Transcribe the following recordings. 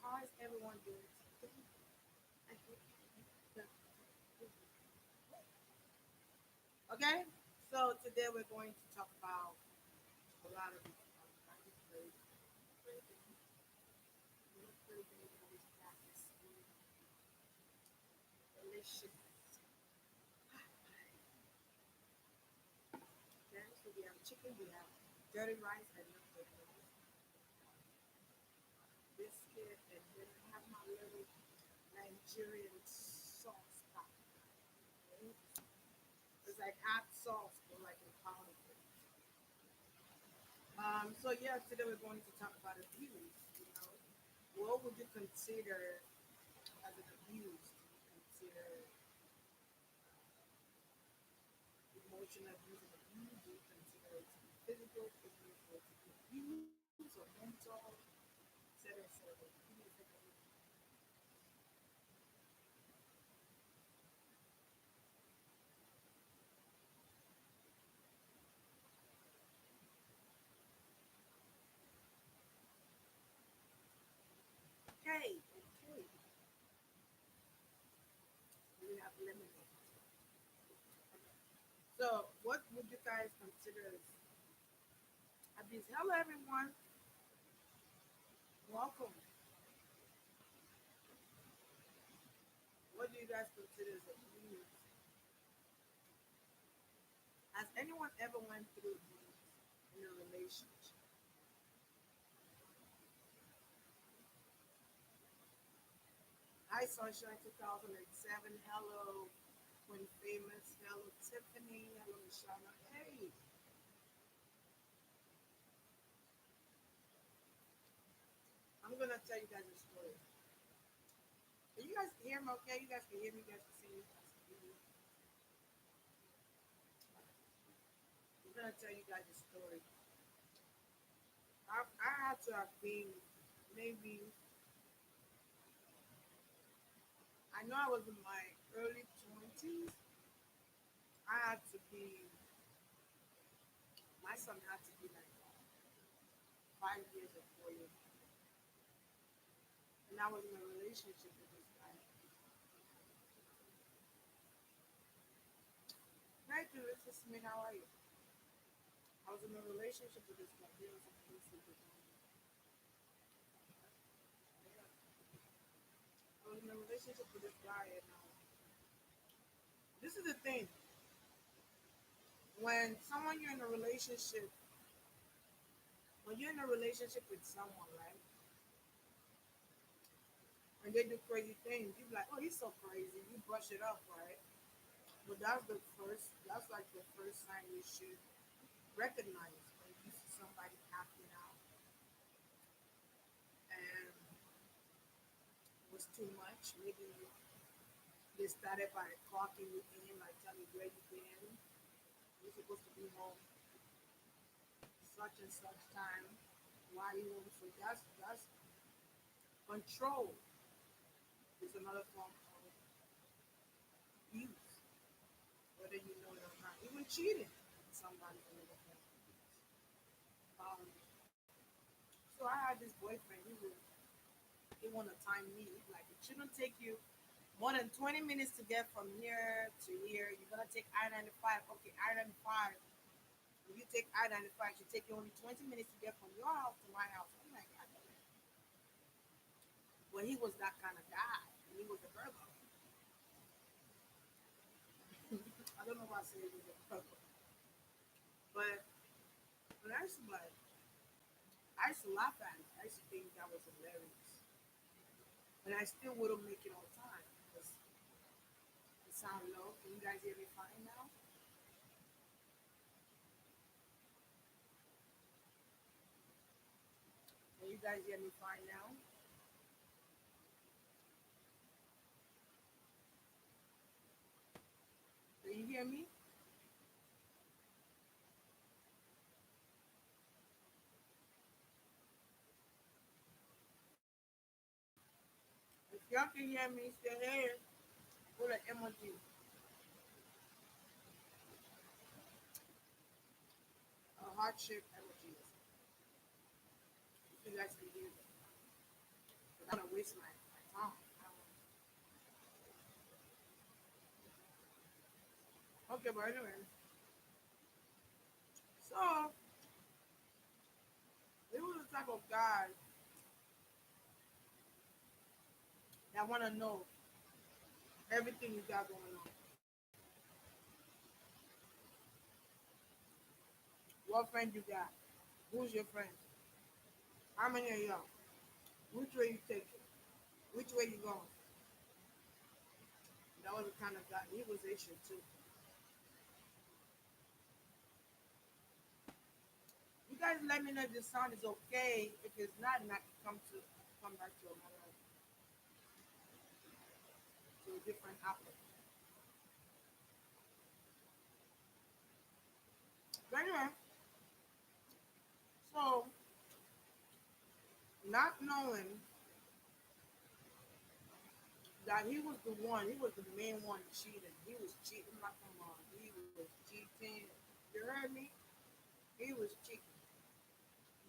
how is everyone doing today? I hope okay, so today we're going to talk about a lot of practice relationships. Okay, so we have chicken, we have dirty rice, I love dirty rice, biscuit, and then I have my little Nigerian sauce pot. Okay? It's like hot sauce, but like in powder form. So yeah, today we're going to talk about abuse. You know, what would you consider as an abuse? Do you consider emotional abuse and abuse? Do you consider it to be physical abuse or to be abuse or mental, etc. etc. Give me a second. Okay, okay. We have lemonade. So, what would you guys consider as abuse? Hello, everyone. Welcome. What do you guys consider as abuse? Has anyone ever went through abuse in a relationship? Hi, Sunshine 2007. Hello, Queen Famous. Hello, Tiffany. Hello, Michelle. Hey, I'm gonna tell you guys a story. Can you guys hear me? Okay, you guys can hear me. You guys can see me. You guys can hear me. I'm gonna tell you guys a story. I had to have been maybe. I know I was in my early 20s. I had to be. My son had to be like 5 years or 4 years, and I was in a relationship with this guy. Hi, Delicious Smith. How are you? I was in a relationship with this guy. He was abusive with me. I was in a relationship with this guy, and this is the thing. When someone you're in a relationship, when you're in a relationship with someone, right, and they do crazy things, you be like, "Oh, he's so crazy." You brush it off, right? But that's the first. That's like the first sign you should recognize when you see somebody acting out and it was too much. Maybe they started by clocking you in, like telling you where you've been. You're supposed to be home such and such time. Why you home? So that's control is another form of abuse, whether you know it or not. Even cheating with somebody is another form of abuse. So I had this boyfriend. He want to time me. Like it shouldn't take you more than 20 minutes to get from here to here. You're gonna take I-95. Okay, I-95. If you take I-95, it should take you only 20 minutes to get from your house to my house. I'm like, God damn it. Well, he was that kind of guy. And he was a Virgo. I don't know why I say he was a Virgo. But I used to like, I used to laugh at it. I used to think that was hilarious. And I still wouldn't make it on time because it sounded low. Can you guys hear me fine now? Can you guys hear me fine now? Can you hear me? If y'all can hear me, still here, put an emoji, a heart shaped emoji. If you guys can hear me. I don't want to waste my time. Okay, but anyway, so he was the type of guy that want to know everything you got going on. What friend you got? Who's your friend? How many are y'all? Which way you taking? Which way you going? That was the kind of guy. He was Asian too. You guys let me know if the sound is okay. If it's not, then I can come back to another to a different outlet. But anyway, so not knowing that he was the one, he was the main one cheating. He was cheating like a mom. He was cheating. You heard me? He was cheating.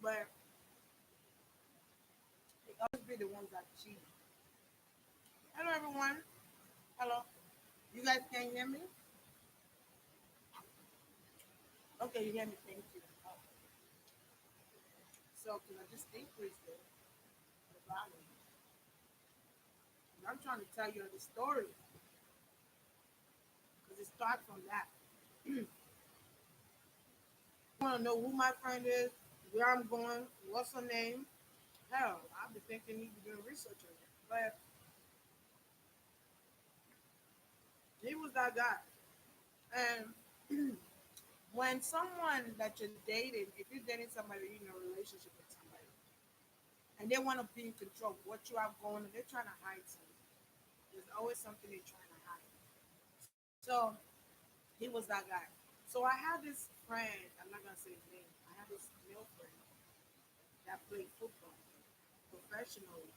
But it always be the ones that cheat. Hello everyone. Hello. You guys can hear me? Okay, you hear me. Thank you. So can I just increase the volume? I'm trying to tell you the story because it starts from that. You want to know who my friend is, where I'm going, what's her name? Hell, I've been thinking he'd be doing research on it. But he was that guy. And when someone that you're dating, if you're dating somebody, you're in a relationship with somebody, and they want to be in control of what you have going on, they're trying to hide something. There's always something they're trying to hide. So he was that guy. So I had this friend, I'm not gonna say his name. I had this male friend that played football professionally,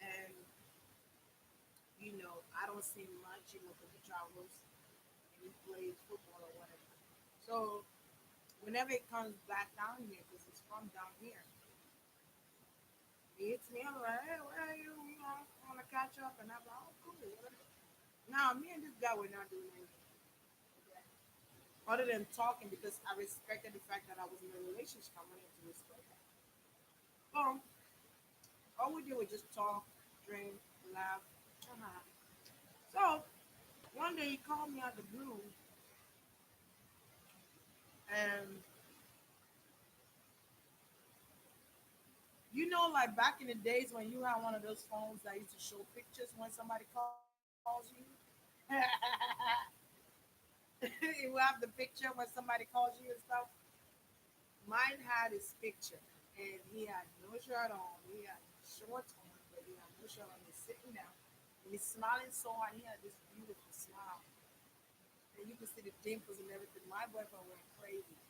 and I don't see much, because he travels and he plays football or whatever. So whenever it comes back down here, because it's from down here, he hits me up like, hey, where are you? I want to catch up, and I'm like, oh, cool. Now me and this guy were not doing anything. Okay? Other than talking, because I respected the fact that I was in a relationship. I wanted to respect that. So all we did was just talk, drink, laugh. Uh-huh. So one day he called me out the blue, and like back in the days when you had one of those phones that used to show pictures when somebody calls you, you have the picture when somebody calls you and stuff. Mine had his picture, and he had no shirt on. He had shorts on, but he had no shirt on. He's sitting down, and he's smiling so hard. He had this beautiful smile, and you could see the dimples and everything. My boyfriend went crazy.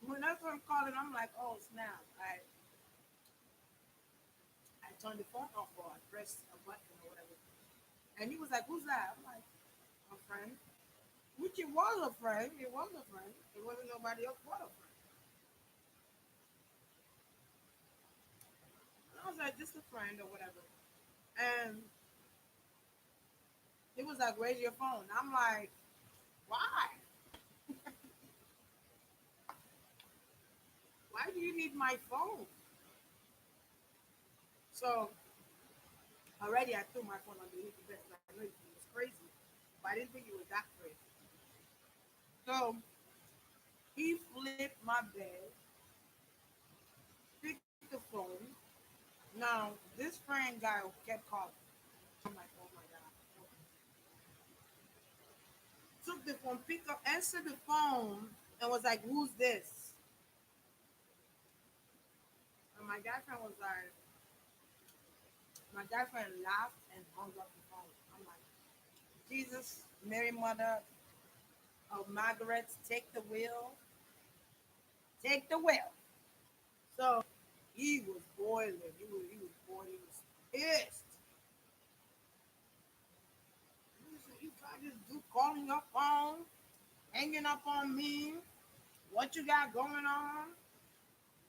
When that's what I'm calling, I'm like, oh snap! I turned the phone off or I pressed a button or whatever. And he was like, who's that? I'm like, a friend. Which it was a friend. It was a friend. It wasn't nobody else but a friend. And I was like, just a friend or whatever. And he was like, where's your phone? I'm like, why? Why do you need my phone? So already I threw my phone underneath the bed. I know it was crazy, but I didn't think it was that crazy. So he flipped my bed, picked the phone. Now this friend guy kept calling. I'm like, oh my god. Took the phone, picked up, answered the phone, and was like, who's this? And my guy friend laughed and hung up the phone. I'm like, Jesus, Mary, Mother of Margaret, take the wheel, take the wheel. So he was boiling. He was boiling. He was pissed. He said, you got this dude calling your phone, hanging up on me. What you got going on?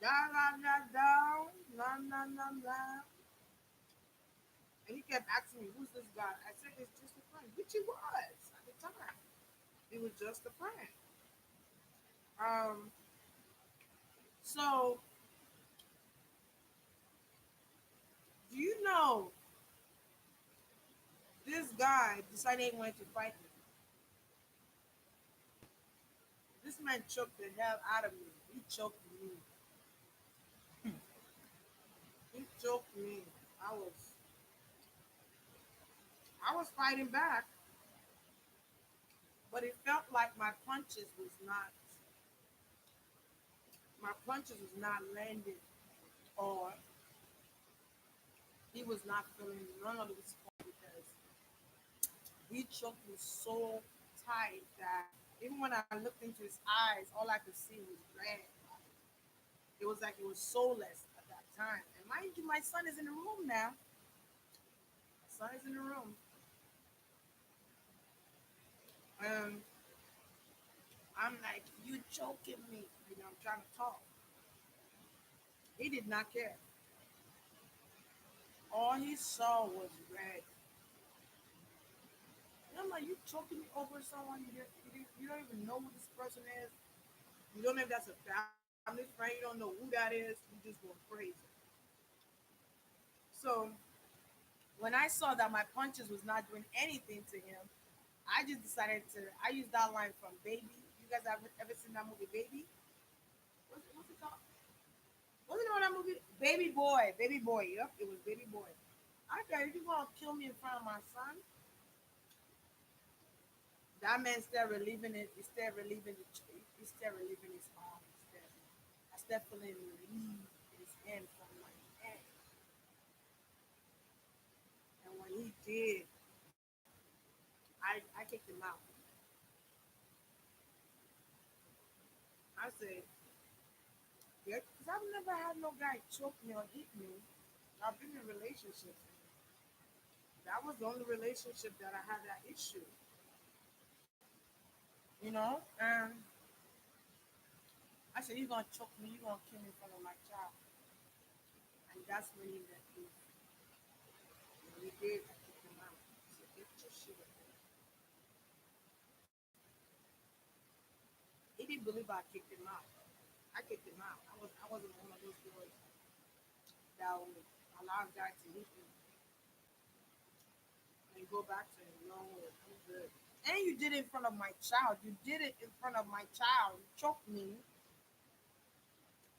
Da da da da, la la la la. And he kept asking me, "Who's this guy?" I said, "It's just a friend," which he was at the time. He was just a friend. Um, so do you know this guy decided he wanted to fight me? This man choked the hell out of me. He choked me. He choked me. I was I was fighting back, but it felt like my punches was not landing, or he was not feeling none of the support because he choked me so tight that even when I looked into his eyes, all I could see was red. It was like it was soulless at that time. And mind you, my son is in the room now. My son is in the room. And I'm like, "You choking me." I'm trying to talk. He did not care. All he saw was red. And I'm like, "You choking me over someone you don't even know who this person is. You don't know if that's a family friend. You don't know who that is. You just going crazy." So when I saw that my punches was not doing anything to him, I just decided to. I used that line from Baby. You guys have ever seen that movie, Baby? What's it called? What's it called that movie? Baby Boy. Baby Boy. Yep, it was Baby Boy. Okay, if you want to kill me in front of my son, that man still relieving it. He's still relieving the. He's still relieving his arm. I still feeling relief in his hand from my head. And when he did, I kicked him out. I said, yeah, because I've never had no guy choke me or hit me. I've been in relationships. That was the only relationship that I had that issue, And I said, "You're gonna choke me, you're gonna kill me in front of my child." And that's when he let me. When he did, I kicked him out. I said, "Get your shit up there." He didn't believe I kicked him out. I kicked him out. I wasn't one of those boys that would allow a guy to hit me and go back to him. No, I'm good. And you did it in front of my child. You did it in front of my child. You choked me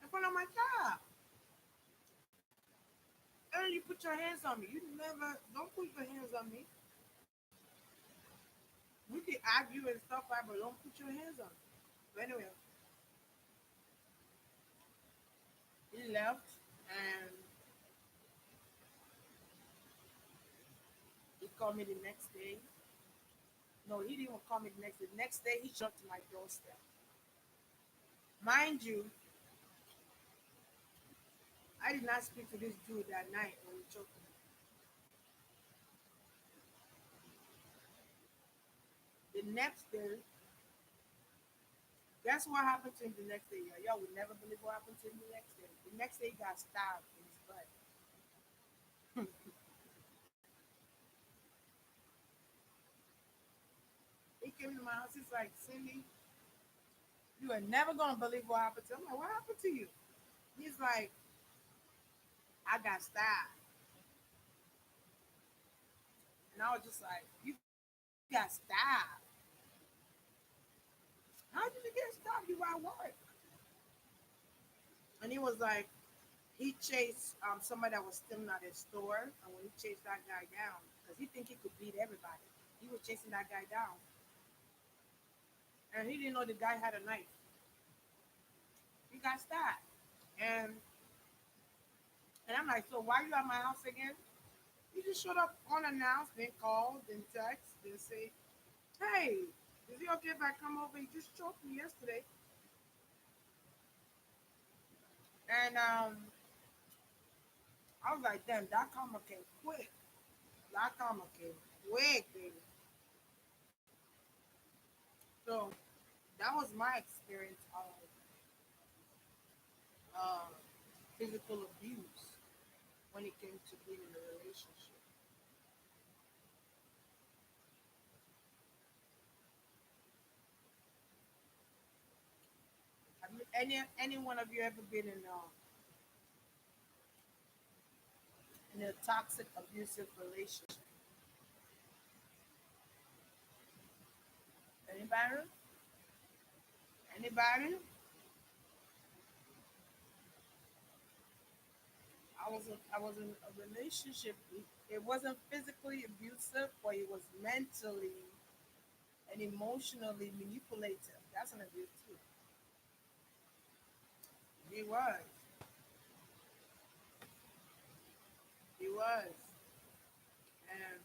in front of my child. And you put your hands on me. You never, don't put your hands on me. We can argue and stuff like, but don't put your hands on me. But anyway, he left and he called me the next day. No, he didn't even call me the next day. The next day, he showed up to my doorstep. Mind you, I did not speak to this dude that night when he choked me. The next day, guess what happened to him the next day? Y'all would never believe what happened to him the next day. The next day, he got stabbed in his butt. He came to my house. He's like, "Cindy, you are never gonna believe what happened to him." I'm like, "What happened to you?" He's like, "I got stabbed," and I was just like, "You got stabbed? How did you get stabbed? You at work?" And he was like, he chased somebody that was stealing at his store, and when he chased that guy down, because he think he could beat everybody, he was chasing that guy down, and he didn't know the guy had a knife. He got stabbed, and I'm like, "So why you at my house again?" He just showed up unannounced, then called, then text, then say, "Hey, is it okay if I come over? He just choked me yesterday." And I was like, "Damn, that karma came quick. That karma came quick, baby." So that was my experience uh, physical abuse when it came to being in a relationship. Have you, any one of you ever been in a toxic, abusive relationship? Anybody? Anybody? I was in a relationship. It wasn't physically abusive, but it was mentally and emotionally manipulative. That's an abuse too. He was. He was. And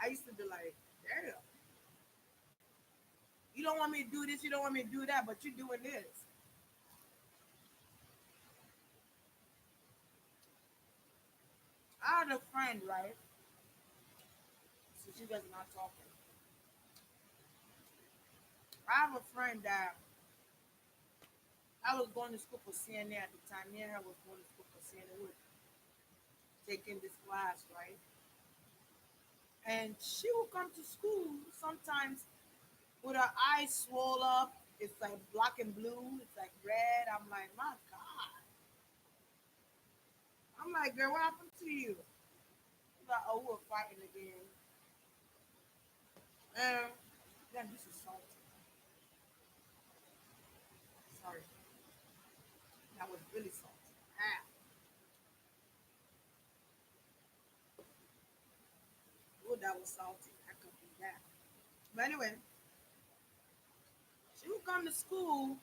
I used to be like, damn, you don't want me to do this, you don't want me to do that, but you're doing this. I had a friend, right? So she was not talking. I have a friend that I was going to school for CNA at the time. Me and her was going to school for CNA. We were taking this class, right? And she would come to school sometimes with her eyes swole up. It's like black and blue. It's like red. I'm like, my God. I'm like, girl, what happened to you? She's like, oh, we're fighting again. And then this is salty. Sorry, that was really salty. Ah, oh, that was salty. I could be that. But anyway, she would come to school.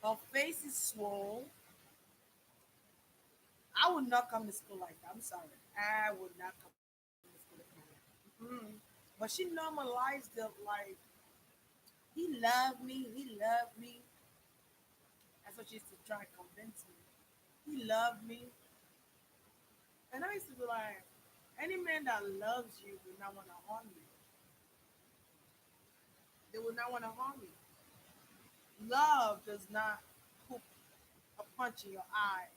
Her face is swole. I would not come to school like that. I'm sorry. I would not come to school like that. Mm-mm. But she normalized it like he loved me. He loved me. That's what she used to try to convince me. He loved me. And I used to be like, any man that loves you will not want to harm you. They will not want to harm you. Love does not put a punch in your eye.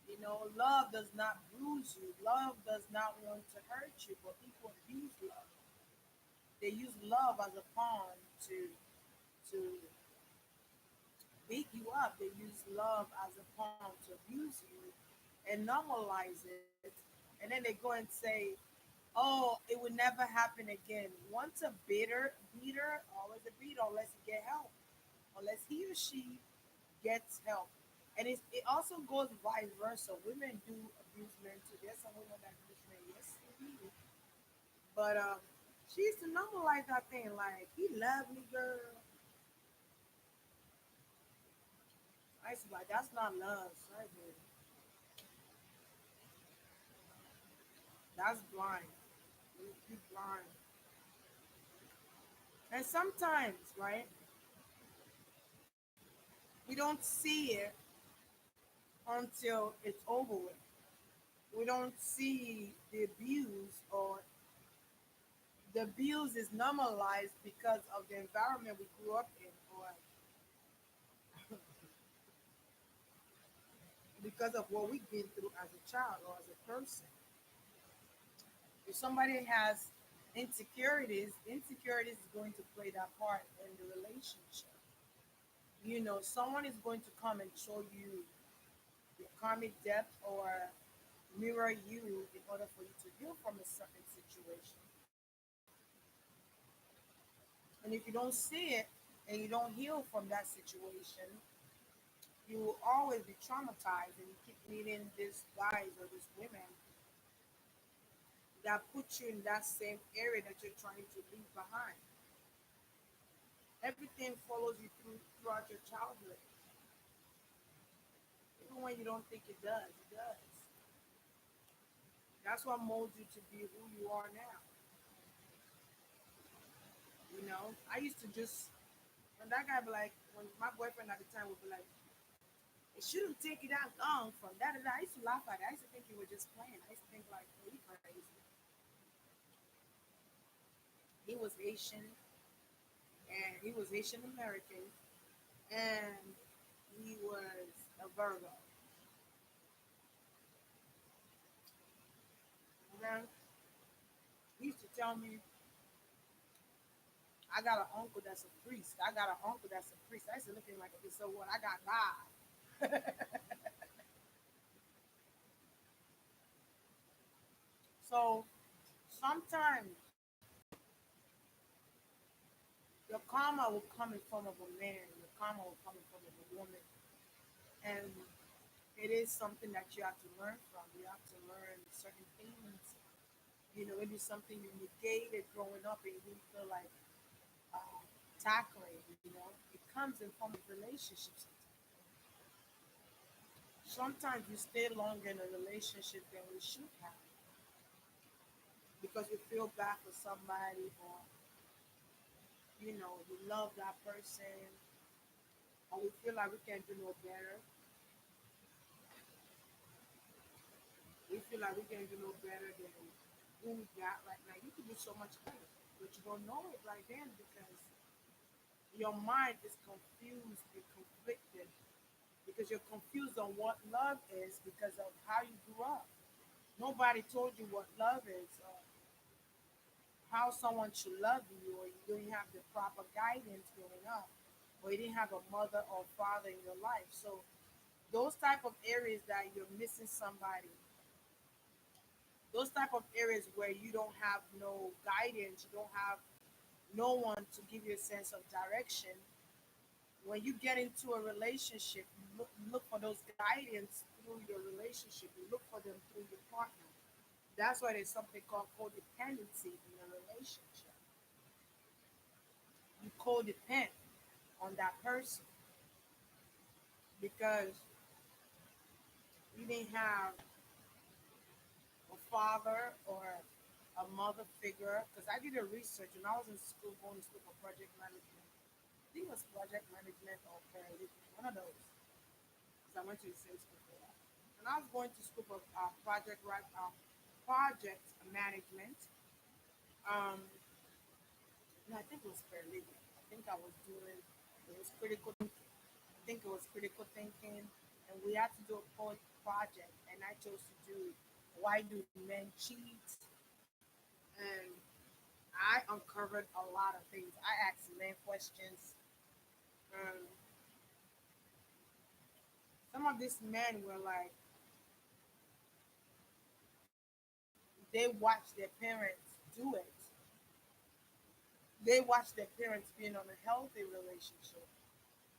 You know, love does not bruise you. Love does not want to hurt you, but people abuse love. They use love as a pawn to beat you up. They use love as a pawn to abuse you and normalize it. And then they go and say, "Oh, it would never happen again." Once a beater, always a beater, unless you get help, unless he or she gets help. And it also goes vice versa. Women do abuse men too. There's some women that abuse men, yes, indeed. But she used to normalize that thing like, he loved me, girl. I used to be like, that's not love. Sorry, baby. That's blind. You blind. And sometimes, right, we don't see it until it's over with. We don't see the abuse, or the abuse is normalized because of the environment we grew up in, or because of what we've been through as a child or as a person. If somebody has insecurities is going to play that part in the relationship. You know, someone is going to come and show you your karmic depth or mirror you in order for you to heal from a certain situation. And if you don't see it and you don't heal from that situation, you will always be traumatized and you keep meeting these guys or these women that put you in that same area that you're trying to leave behind. Everything follows you throughout your childhood. Even when you don't think it does, it does. That's what molds you to be who you are now. You know, I used to just, when that guy be like, when my boyfriend at the time would be like, it shouldn't take you that long from that and that. I used to laugh at it. I used to think you were just playing. I used to think like, oh, you crazy. He was Haitian, and he was Haitian American, and he was a Virgo. Okay? He used to tell me, I got an uncle that's a priest. I got an uncle that's a priest. I used to look at him like, okay, so what? I got God. So sometimes your karma will come in form of a man, your karma will come in form of a woman. And it is something that you have to learn from. You have to learn certain things. You know, maybe something you negated growing up and you didn't feel like uh, tackling, you know. It comes in form of relationships. Sometimes we stay longer in a relationship than we should have because we feel bad for somebody or, you know, we love that person or we feel like we can't do no better. We feel like we can't do no better than who we got right now. You can do so much better, but you don't know it right then because your mind is confused and conflicted because you're confused on what love is because of how you grew up. Nobody told you what love is or how someone should love you, or you didn't have the proper guidance growing up, or you didn't have a mother or father in your life. So those type of areas that you're missing somebody, those type of areas where you don't have no guidance, you don't have no one to give you a sense of direction. When you get into a relationship, you look for those guidance through your relationship. You look for them through your partner. That's why there's something called codependency in a relationship. You codepend on that person because you didn't have a father or a mother figure. Because I did a research when I was in school, going to school for project management. I think it was project management or paralegals, one of those. Because I went to the same school for that. And I was going to school for project management. Um, no, I think it was paralegal. I think I was doing it was critical thinking. I think it was critical thinking, and we had to do a project, and I chose to do why do men cheat, and I uncovered a lot of things. I asked men questions. Um, some of these men were like they watched their parents do it. They watched their parents be in a healthy relationship.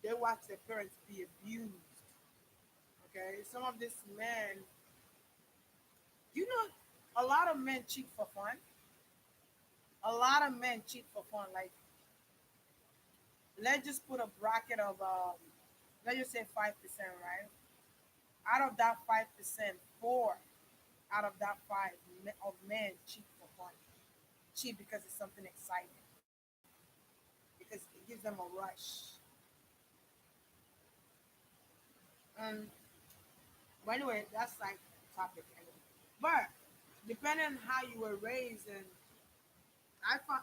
They watched their parents be abused. Okay, some of these men, you know, a lot of men cheat for fun. A lot of men cheat for fun. Like, let's just put a bracket of, let's just say 5%, right? Out of that 5%, four out of that five of men cheat for fun. Cheat because it's something exciting, because it gives them a rush. And by the way, that's like topic anyway. But depending on how you were raised, and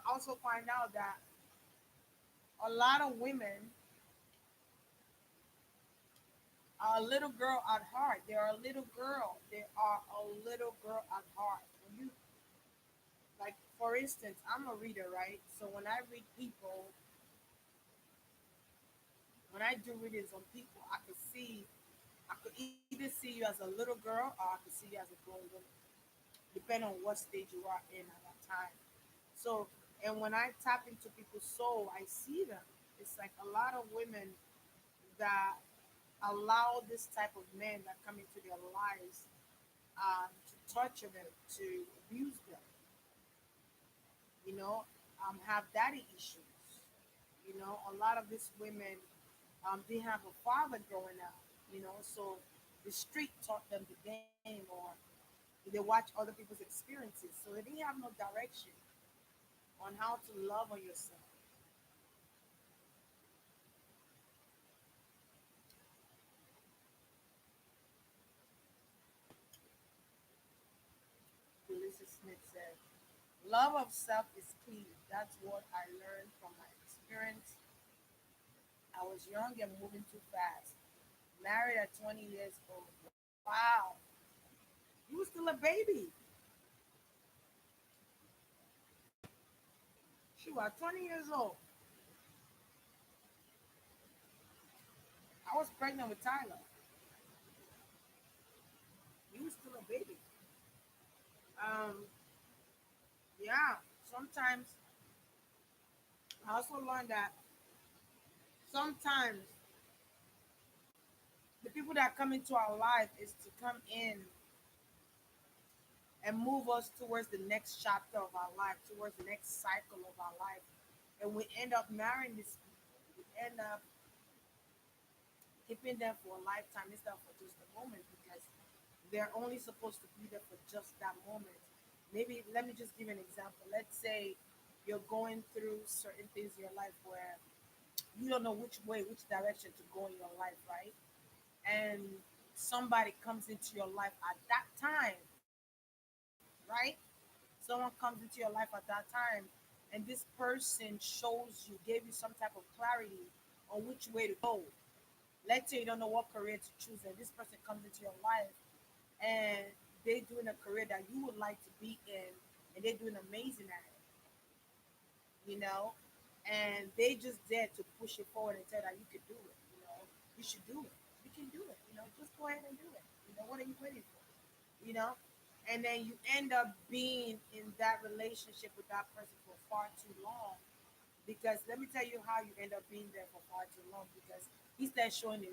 also find out that a lot of women are a little girl at heart. They are a little girl. They are a little girl at heart. When you like, for instance, I'm a reader, right? So when I read people, when I do readings on people, I could either see you as a little girl or I could see you as a grown woman, depending on what stage you are in at that time. So, and when I tap into people's soul, I see them. It's like a lot of women that allow this type of men that come into their lives to torture them, to abuse them, have daddy issues. A lot of these women, they have a father growing up, so the street taught them the game, or they watch other people's experiences, so they didn't have no direction on how to love on yourself. Ulysses Smith said. Love of self is key. That's what I learned from my experience. I was young and moving too fast. Married at 20 years old. Wow. You were still a baby. She was 20 years old. I was pregnant with Tyler. You were still a baby. Um, yeah. Sometimes I also learned that sometimes the people that come into our life is to come in and move us towards the next chapter of our life, towards the next cycle of our life. And we end up marrying these people. We end up keeping them for a lifetime instead of for just a moment because they're only supposed to be there for just that moment. Maybe let me just give you an example. Let's say you're going through certain things in your life where you don't know which way, which direction to go in your life, right? And somebody comes into your life at that time, right? Someone comes into your life at that time, and this person shows you, gave you some type of clarity on which way to go. Let's say you don't know what career to choose, and this person comes into your life and they're doing a career that you would like to be in, and they're doing amazing at it, you know, and they just there to push it forward and tell that you can do it, you should do it, you can do it, just go ahead and do it. What are you waiting for? you know, and then you end up being in that relationship with that person for far too long. Because let me tell you how you end up being there for far too long. Because he starts showing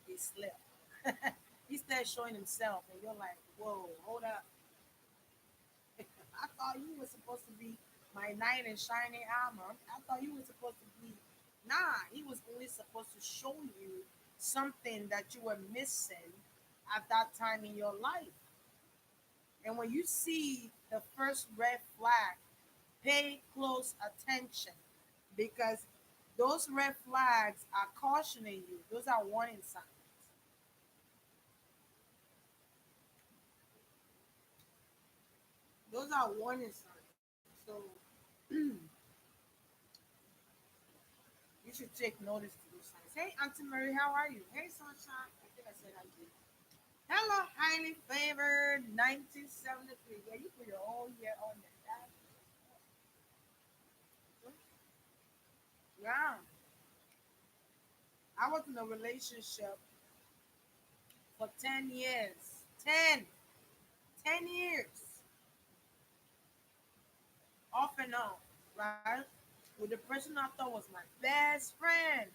his slip, he starts showing himself, and you're like, "Whoa, hold up! I thought you were supposed to be my knight in shining armor. I thought you were supposed to be." Nah, he was only supposed to show you something that you were missing at that time in your life. And when you see the first red flag, pay close attention because those red flags are cautioning you. Those are warning signs. Those are warning signs. So you should take notice to those signs. Hey, Auntie Mary, how are you? Hey, Sunshine. I think I said hi to you. Hello, highly favored 1973. Yeah, you put your whole year on there. Yeah. I was in a relationship for 10 years. 10 years. Off and on, right? With the person I thought was my best friend.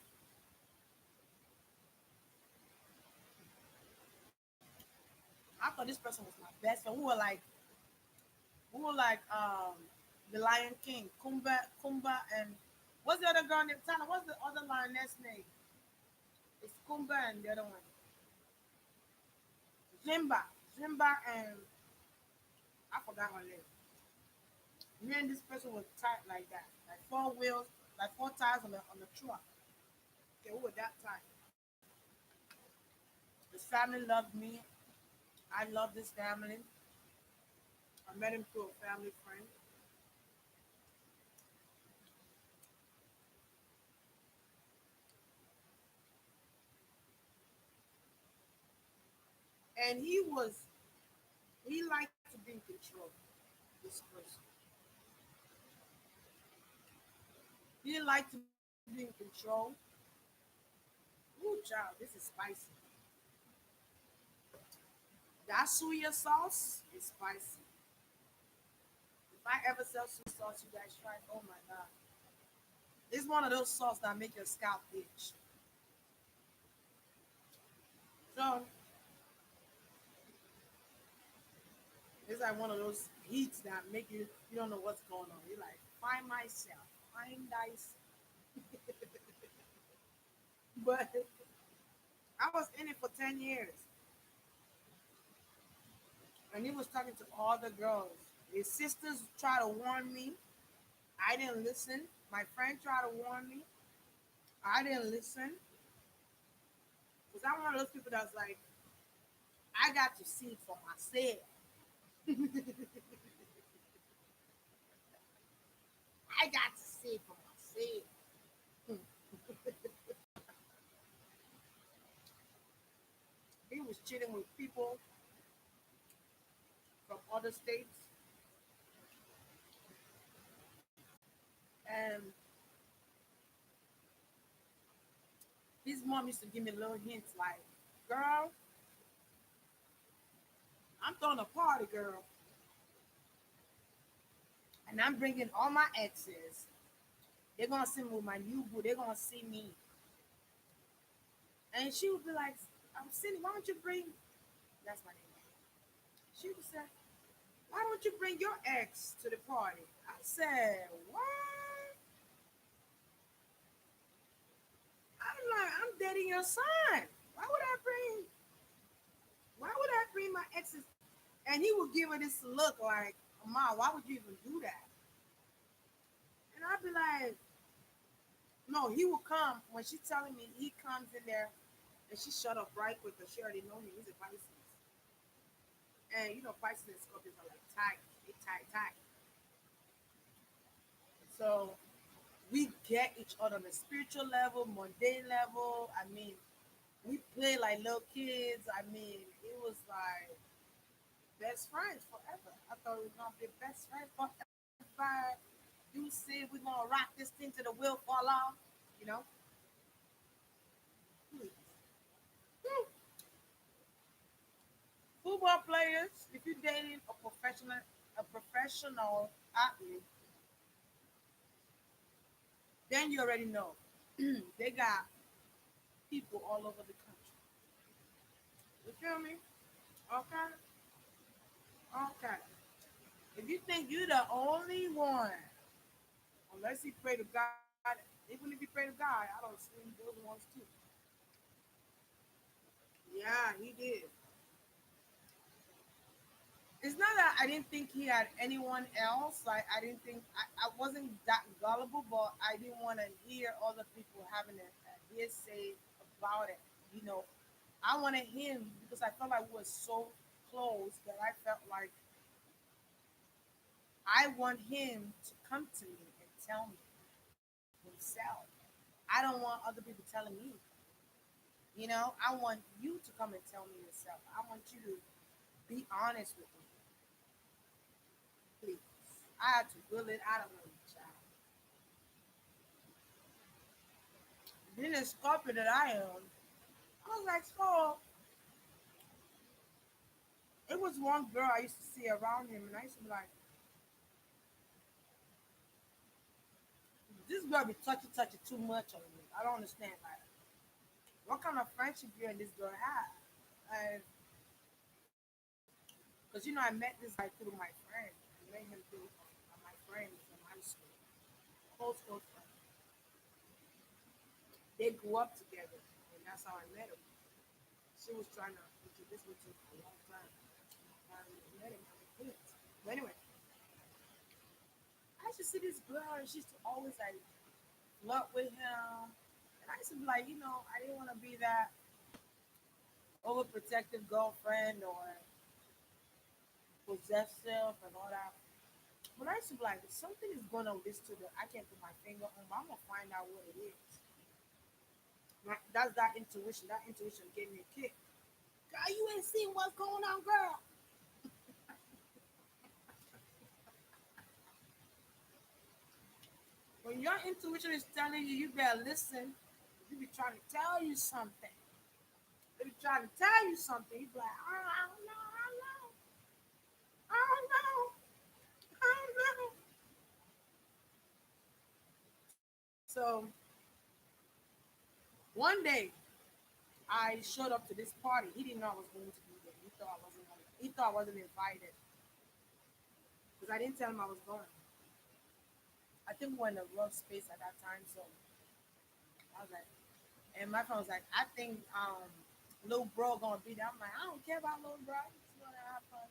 I thought this person was my best friend. We were like the Lion King, Kumba, and what's the other girl named Tana? What's the other lioness name? It's Kumba and the other one. Zimba, and I forgot her name. Me and this person was tight like that, like four wheels, like four tires on the truck. Okay, we were that tight. His family loved me. I love this family. I met him through a family friend, and he liked to be in control. This person, he didn't like to be in control. Ooh, child, this is spicy. That suya sauce is spicy. If I ever sell suya sauce, you guys try it. Oh my god, it's one of those sauce that make your scalp itch. So it's like one of those heats that make you don't know what's going on. You're like, find myself, find thyself. But I was in it for 10 years, and he was talking to all the girls. His sisters tried to warn me. I didn't listen. My friend tried to warn me. I didn't listen because I'm one of those people that's like, I got to see it for myself. other states, and his mom used to give me little hints like, "Girl, I'm throwing a party, girl, and I'm bringing all my exes. They're gonna see me with my new boo. They're gonna see me." And she would be like, "I'm Cindy. Why don't you bring?" That's my name. She would say, "Why don't you bring your ex to the party?" I said, "What?" I'm like, "I'm dating your son. Why would I bring? Why would I bring my exes?" And he would give her this look like, "Ma, why would you even do that?" And I'd be like, "No, he will come." When she's telling me, he comes in there, and she shut up right quick because she already know him. He's a Pisces, and you know Pisces and Scorpions are like tight, they tight, tight. So we get each other on a spiritual level, mundane level. I mean, we play like little kids. I mean, it was like best friends forever. I thought we were gonna be best friends forever. You see, we're gonna rock this thing to the wheel fall off. You know, please. Woo. Football players. If you're dating a professional athlete, then you already know they got people all over the country. You feel me? Okay, okay. If you think you're the only one, unless you pray to God, even if you pray to God, I don't see those ones too. Yeah, he did. It's not that I didn't think he had anyone else. Like I didn't think I wasn't that gullible, but I didn't want to hear other people having a hearsay about it. You know, I wanted him because I felt like we were so close that I felt like I want him to come to me and tell me himself. I don't want other people telling me. You know, I want you to come and tell me yourself. I want you to be honest with me, please. I had to will it out of him, child. Being a Scorpio that I am, I was like, so it was one girl I used to see around him, and I used to be like, this girl be touchy too much on me. I don't understand like what kind of friendship you and this girl have. And because I met this guy through my friend. I met him through my friends from high school, close friends. They grew up together, and that's how I met him. She was trying to introduce me to him for a long time. I met him on the kids. But anyway, I used to see this girl, and she used to always like flirt with him. And I used to be like, I didn't want to be that overprotective girlfriend or possessive and all that. But I used to be like, something is going on with this too that I can't put my finger on, but I'm gonna find out what it is. That's that intuition. That intuition gave me a kick. Girl, you ain't seen what's going on, girl. When your intuition is telling you, you better listen. You be trying to tell you something. They be trying to tell you something. You be like, oh, I don't know, I don't know, I don't know, I don't know. So one day I showed up to this party. He didn't know I was going to be there. He thought I wasn't. He thought I wasn't invited because I didn't tell him I was going. I think we were in a rough space at that time, so I was like, and my friend was like, I think little bro gonna be there. I'm like, I don't care about little bro. I just wanna have fun.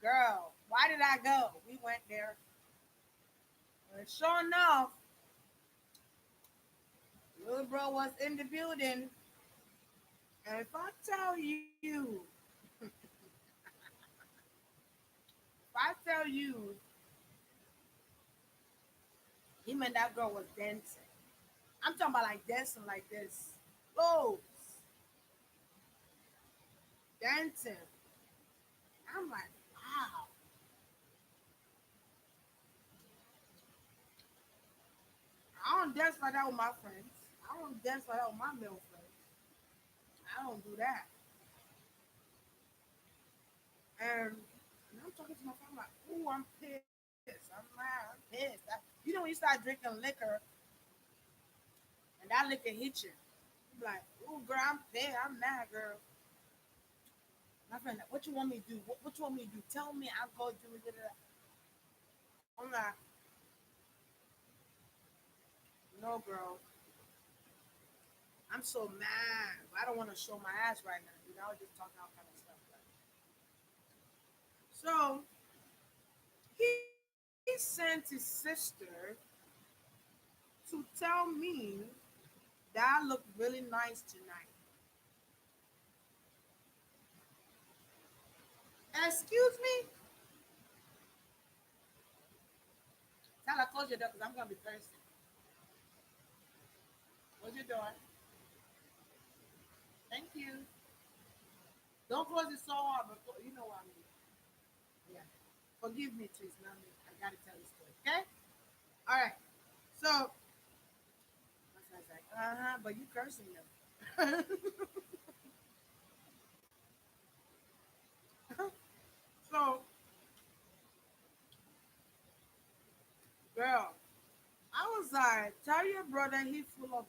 Girl, why did I go? We went there, and sure enough, little bro was in the building. And if I tell you, if I tell you, him and that girl was dancing. I'm talking about like dancing like this. Clothes, dancing. I'm like, don't dance like that with my friends. I don't dance like that with my male friends. I don't do that. And I'm talking to my friend like, "Ooh, I'm pissed. I'm mad. I'm pissed." You know when you start drinking liquor and that liquor hit you, you be like, "Ooh, girl, I'm pissed. I'm mad, girl." My friend, like, "What you want me to do? What you want me to do? Tell me. I'll go do it." I'm like, "No, girl. I'm so mad. I don't want to show my ass right now. You know, just talking all kind of stuff." So he sent his sister to tell me that I look really nice tonight. Excuse me? Tell her close your door because I'm gonna be thirsty. Close your door. Thank you. Don't close it so hard, but you know what I mean. Yeah. Forgive me, please. Not me. I gotta tell this story. Okay? All right. So my son's like, but you cursing them. So, girl, I was like, tell your brother he full of.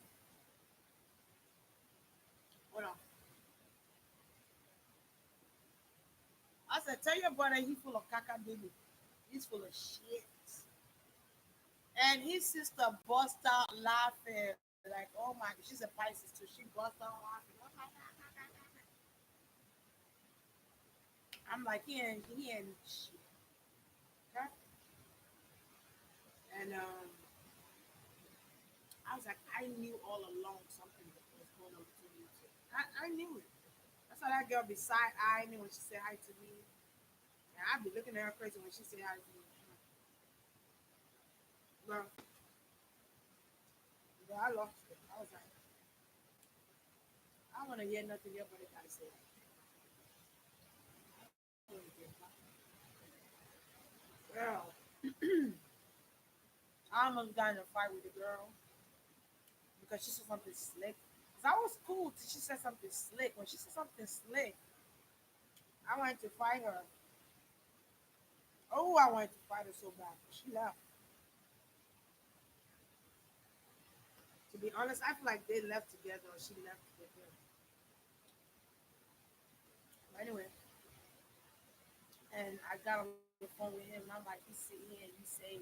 Hold on. I said, tell your brother he full of caca baby. He's full of shit. And his sister bust out laughing. Like, oh my, she's a Pisces too. She bust out laughing. Oh my God. I'm like, he ain't shit. Okay? And I was like, I knew all along something was going on between you two. I knew it. That's why that girl be side eyeing me when she said hi to me. And I'd be looking at her crazy when she said hi to me. Well, but I lost it. I was like, I don't want to hear nothing your brother got to say. Girl, I almost got in a fight with the girl because she said something slick. Cause I was cool till she said something slick. When she said something slick, I wanted to fight her. Oh, I wanted to fight her so bad. She left. To be honest, I feel like they left together or she left with him. But anyway, and I got on the phone with him. And I'm like, you sit here and you say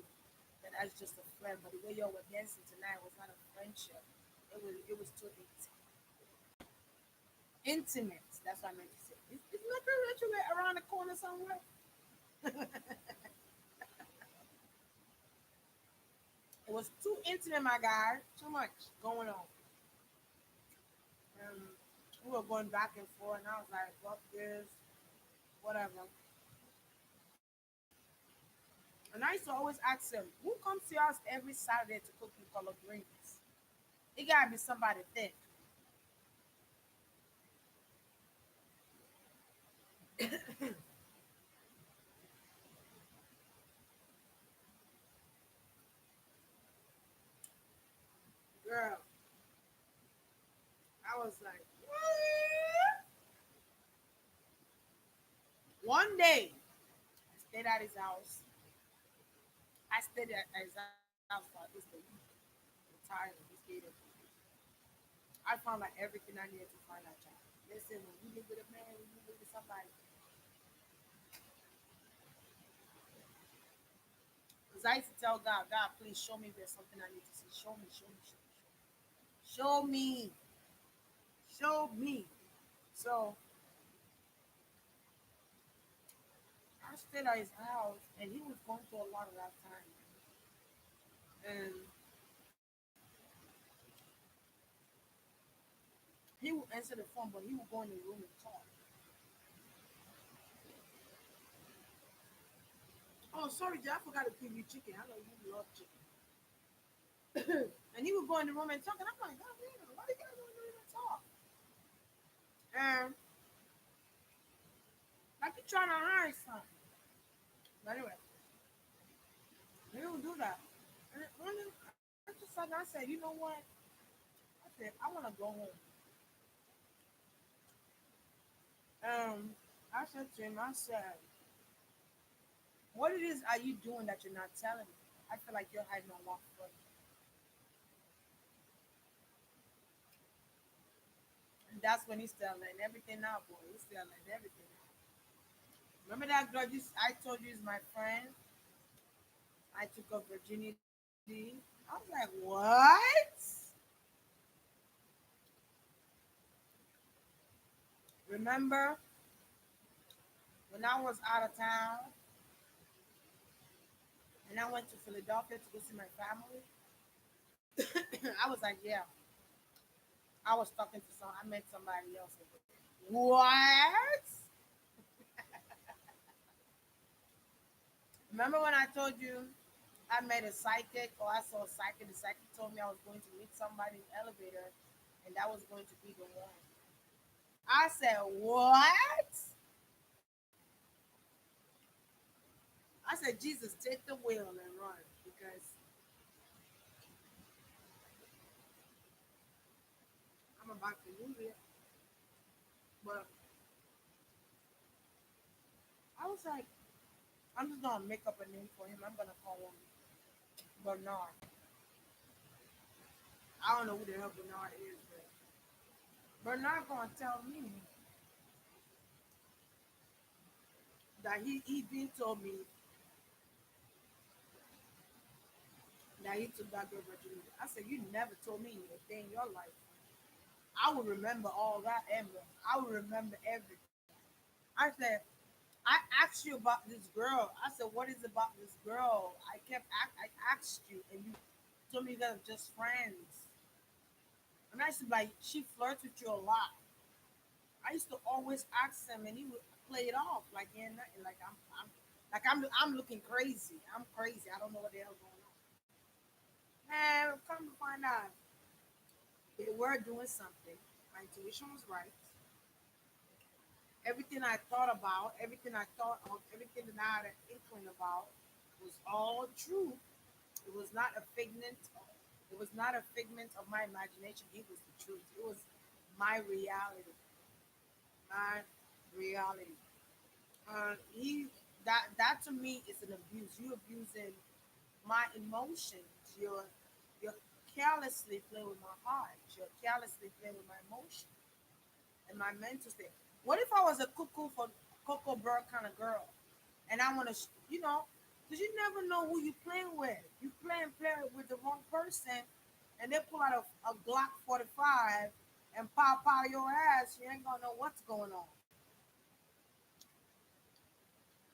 that that's just a friend, but the way y'all were dancing tonight was not a friendship. It was too intimate. That's what I meant to say. It's not literally around the corner somewhere. It was too intimate, my guy. Too much going on. Um, we were going back and forth, and I was like, "Fuck this, whatever." And I used to always ask him, "Who comes to us every Saturday to cook you color greens?" It gotta be somebody thick, girl. I was like, "What?" One day, I stayed at his house. I stayed at his house for at least a week. I'm tired of this gator. I found out everything I needed to find out, child. Listen, when you live with a man, when you live with somebody, because I used to tell God, God, please show me if there's something I need to see. Show me, show me, show me, show me. Show me. So I stayed at his house and he was going through a lot of that time. And he would answer the phone, but he would go in the room and talk. Oh, sorry, Jay, I forgot to give you chicken. I know you love chicken. And he would go in the room and talk, and I'm like, God, man, why do you guys go in the room and talk? And like you're trying to hide something. But anyway, he would do that. And one day, I just said, sudden I said, you know what? I said, I want to go home. I said to him, I said, what it is are you doing that you're not telling me? I feel like you're hiding on one foot. And that's when he's telling everything out, boy. He's telling everything out. Remember that girl I told you is my friend? I took her virginity. I was like, what? Remember when I was out of town and I went to Philadelphia to go see my family? I was like, yeah. I was talking to some. I met somebody else over there. What? Remember when I told you I met a psychic or I saw a psychic? The psychic told me I was going to meet somebody in the elevator and that was going to be the one. I said, what? I said, Jesus, take the wheel and run because I'm about to lose it. But I was like, I'm just going to make up a name for him. I'm going to call him Bernard. I don't know who the hell Bernard is, but Bernard going to tell me that he did told me that he took that girl virginity. I said, you never told me a day in your life. I will remember all that, Amber. I will remember everything. I said, I asked you about this girl. I said, what is about this girl? I asked you, and you told me you guys are just friends. And I said, like, she flirts with you a lot. I used to always ask him, and he would play it off like ain't nothing. I'm looking crazy. I'm crazy. I don't know what the hell's going on. And come to find out, they were doing something. My intuition was right. Everything I thought about, everything I thought of, everything that I had an inkling about was all true. It was not a figment. It was not a figment of my imagination. It was the truth. It was my reality. My reality. He that to me is an abuse. You abusing my emotions. You're carelessly playing with my heart. You're carelessly playing with my emotions and my mental state. What if I was a cuckoo for cocoa bird kind of girl, and I want to, because you never know who you playing with. You play with the wrong person, and they pull out a Glock 45 and pop out your ass. You ain't gonna know what's going on.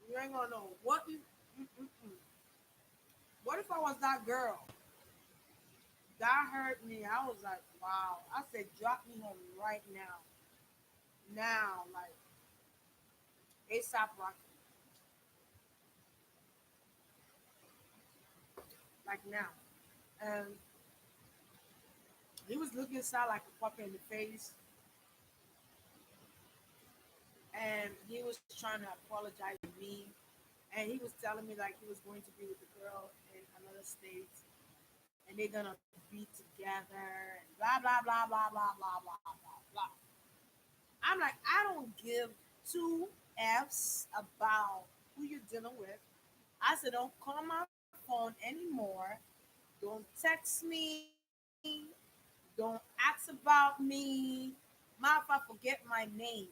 You ain't gonna know what. Mm-mm. What if I was that girl? That hurt me. I was like, wow. I said, drop me home right now. Now, like ASAP Rocky. Like now. And he was looking sad like a puppy in the face. And he was trying to apologize to me. And he was telling me like he was going to be with the girl in another state. And they're gonna be together and blah blah blah blah blah blah blah blah blah. I'm like, I don't give two F's about who you're dealing with. I said, don't call my phone anymore. Don't text me. Don't ask about me. Matter if I forget my name.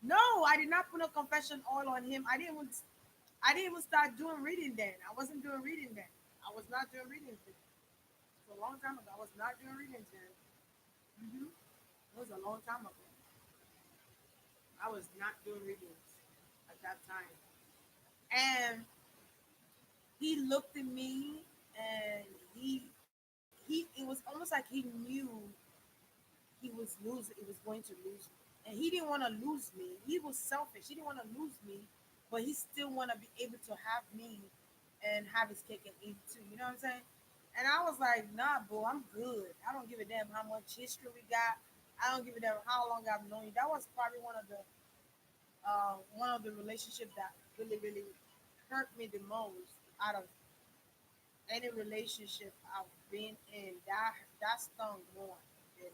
No, I did not put a confession oil on him. I didn't even start doing reading then. I wasn't doing reading then. I was not doing readings then. It was a long time ago. I was not doing readings then. It was a long time ago. I was not doing readings at that time. And he looked at me and he it was almost like he knew he was going to lose me. And he didn't want to lose me. He was selfish. He didn't want to lose me, but he still want to be able to have me and have his cake and eat it too. You know what I'm saying? And I was like, nah, bro, I'm good. I don't give a damn how much history we got. I don't give a damn how long I've known you. That was probably one of the relationship that really, really hurt me the most out of any relationship I've been in. That stung more than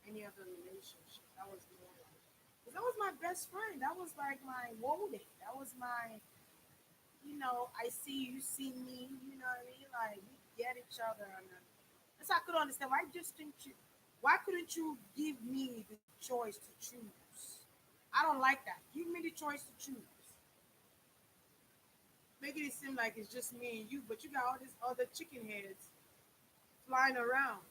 any other relationship. That was more like, because that was my best friend. That was like my woden. That was my, I see you, see me. You know what I mean? Like we get each other, and that's how I could understand. Why just didn't you? Why couldn't you give me the choice to choose? I don't like that. Give me the choice to choose. Making it seem like it's just me and you, but you got all these other chicken heads flying around.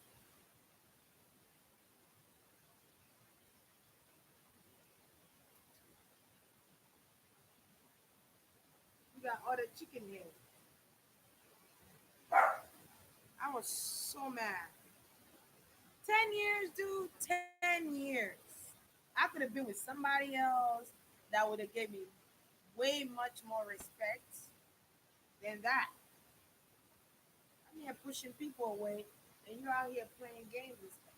You got other chicken heads. I was so mad. 10 years, dude. 10 years. I could have been with somebody else that would have gave me way much more respect than that. I'm here pushing people away, and you're out here playing games and stuff.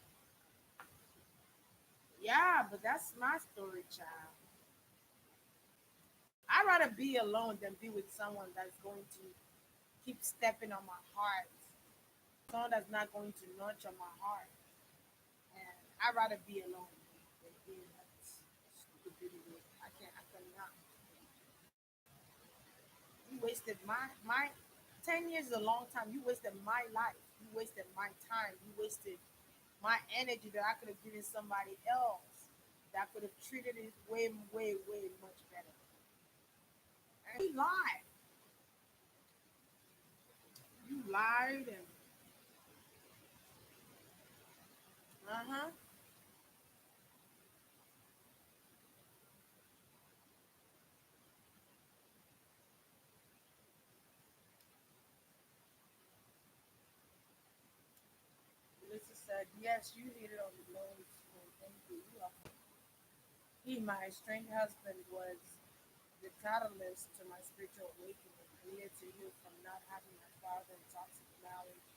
Yeah, but that's my story, child. I'd rather be alone than be with someone that's going to keep stepping on my heart. Someone that's not going to nurture my heart. And I'd rather be alone than be in that stupidity. I cannot. You wasted my 10 years is a long time. You wasted my life. You wasted my time. You wasted my energy that I could have given somebody else that could have treated it way, way, way much better. And you lied. You lied and uh-huh. Melissa said, yes, you hit it on the nose. And thank you. You are. He, my estranged husband, was the catalyst to my spiritual awakening. I needed to heal from not having my father and toxic knowledge.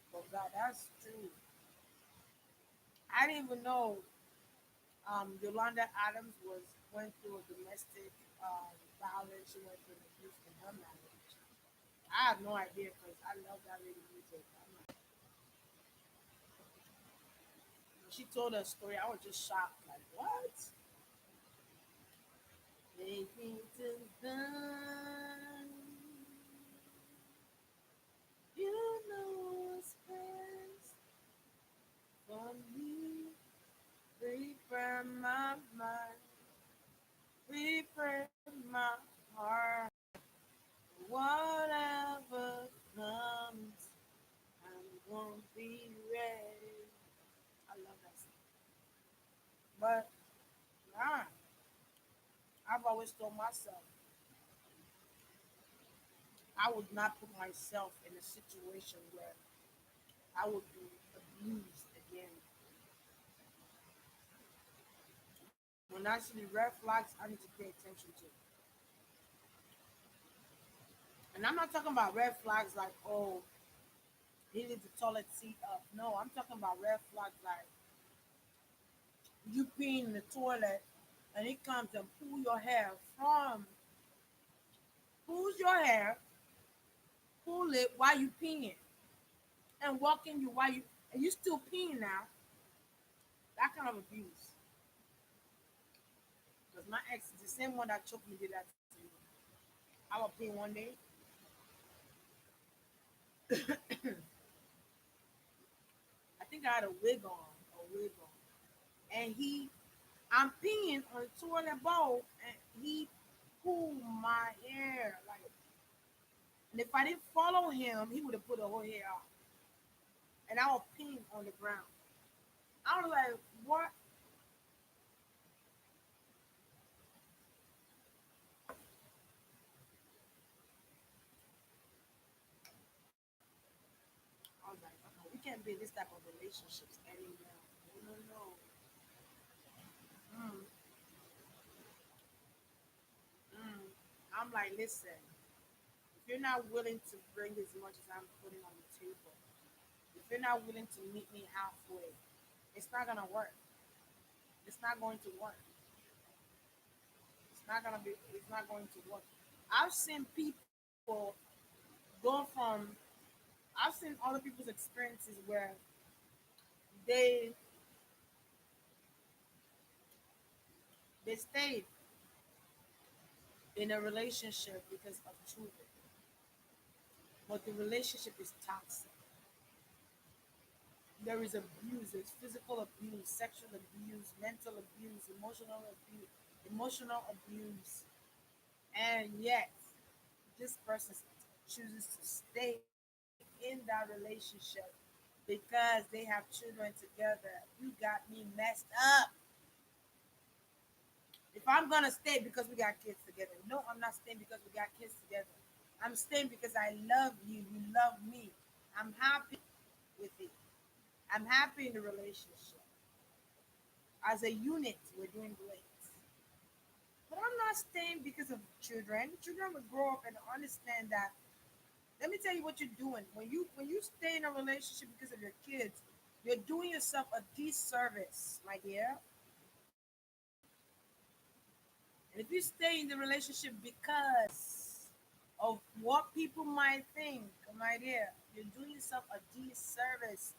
But God, that's true. I didn't even know Yolanda Adams was went through a domestic violence. She went through an abuse in her marriage. I have no idea because I love that lady music. When she told her story, I was just shocked. Like, what? Take me to the you know what's best for me. Prepare my mind, prepare my heart. Whatever comes, I'm gonna be ready. I love that song. But nah, I've always told myself I would not put myself in a situation where I would be abused again. When I see the red flags, I need to pay attention to. And I'm not talking about red flags like, oh, he leave the toilet seat up. No, I'm talking about red flags like you peeing in the toilet and he comes and pulls your hair, pull it while you peeing, and walking you while you, and you still peeing now. That kind of abuse. Because my ex is the same one that choked me did that to me. I was peeing one day. I think I had a wig on, and I'm peeing on the toilet bowl, and he pulled my hair like, and if I didn't follow him, he would have put the whole hair out, and I was peeing on the ground. I was like, what? I was like, okay, we can't be in this type of relationships anymore. No, no, no. Mm, mm. I'm like, listen, if you're not willing to bring as much as I'm putting on the table, if you're not willing to meet me halfway, it's not gonna work. It's not going to work. It's not going to work. I've seen people go from, I've seen other people's experiences where they they stayed in a relationship because of children, but the relationship is toxic. There is abuse, there's physical abuse, sexual abuse, mental abuse, emotional abuse, and yet this person chooses to stay in that relationship because they have children together. You got me messed up. If I'm gonna stay because we got kids together, no, I'm not staying because we got kids together. I'm staying because I love you. You love me. I'm happy with it. I'm happy in the relationship. As a unit, we're doing great. But I'm not staying because of children. Children will grow up and understand that. Let me tell you what you're doing. When you stay in a relationship because of your kids, you're doing yourself a disservice, my dear. And if you stay in the relationship because of what people might think, my dear, you're doing yourself a disservice.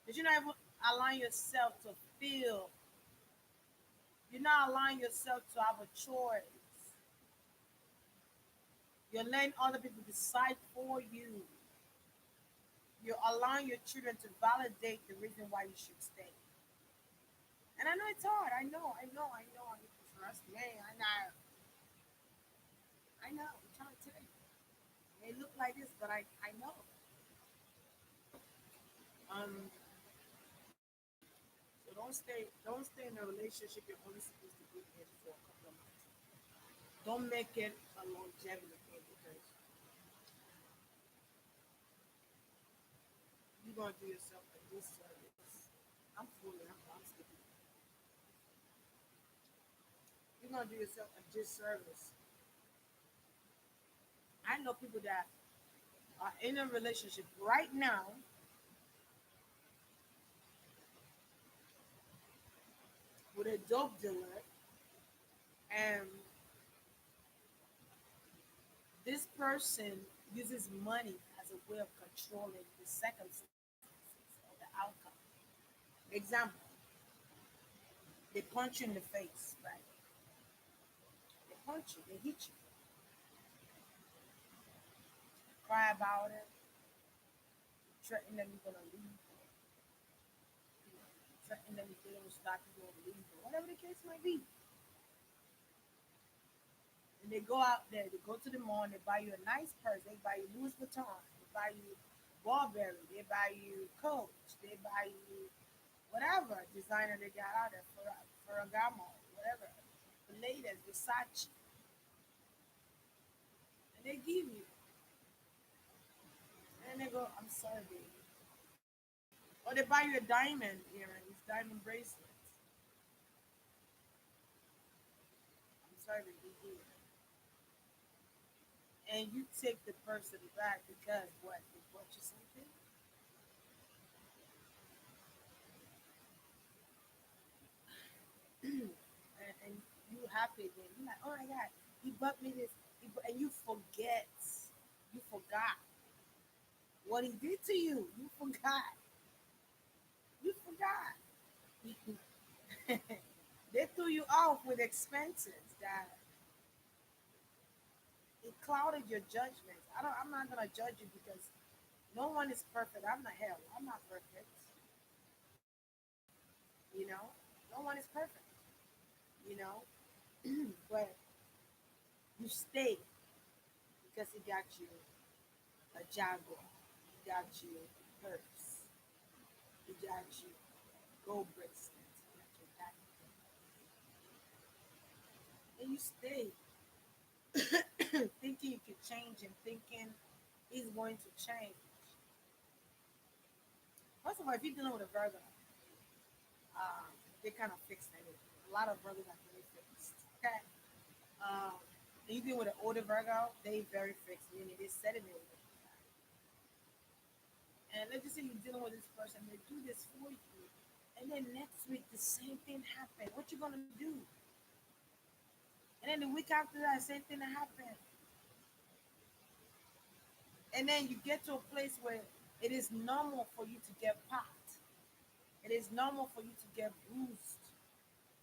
Because you're not even allowing yourself to feel. You're not allowing yourself to have a choice. You're letting other people decide for you. You're allowing your children to validate the reason why you should stay. And I know it's hard. I know. Trust me. I know. I'm trying to tell you. They look like this, but I know. Um, so don't stay in a relationship you're only supposed to be in for a couple of months. Don't make it a longevity thing because you're gonna do yourself a disservice. I'm skipping. You're gonna do yourself a disservice. I know people that are in a relationship right now with a dope dealer, and this person uses money as a way of controlling the circumstances or the outcome. Example, they punch you in the face, right? They punch you, they hit you, cry about it, threaten them you're gonna leave, you know, threaten them if they don't stop you gonna leave, or whatever the case might be. And they go out there, they go to the mall, and they buy you a nice purse, they buy you Louis Vuitton, they buy you Burberry, they buy you Coach, they buy you whatever designer they got out there for Ferragamo, whatever, the latest Versace, and they give you, and they go, "I'm sorry, baby," or they buy you a diamond earrings, diamond bracelets. I'm sorry, baby, here, and you take the person back because what? They bought you something, and you happy again. You're like, "Oh my God, he bought me this," and you forget, you forgot what he did to you. You forgot. You forgot. They threw you off with expenses that it clouded your judgment. I'm not gonna judge you because no one is perfect. I'm not hell. I'm not perfect. You know, no one is perfect. You know, but you stay because he got you a Jaguar. He got you a purse. He got you gold bracelets. He got you that, and you stay thinking you could change him, thinking he's going to change. First of all, if you're dealing with a Virgo, um, they're kind of fixed anyway. A lot of Virgos are really fixed. Okay. Um, and you deal with an older Virgo, they very fixed, meaning they set it in. And let's just say you're dealing with this person, they do this for you, and then next week the same thing happened. What you gonna do? And then the week after that, same thing happened. And then you get to a place where it is normal for you to get popped. It is normal for you to get bruised.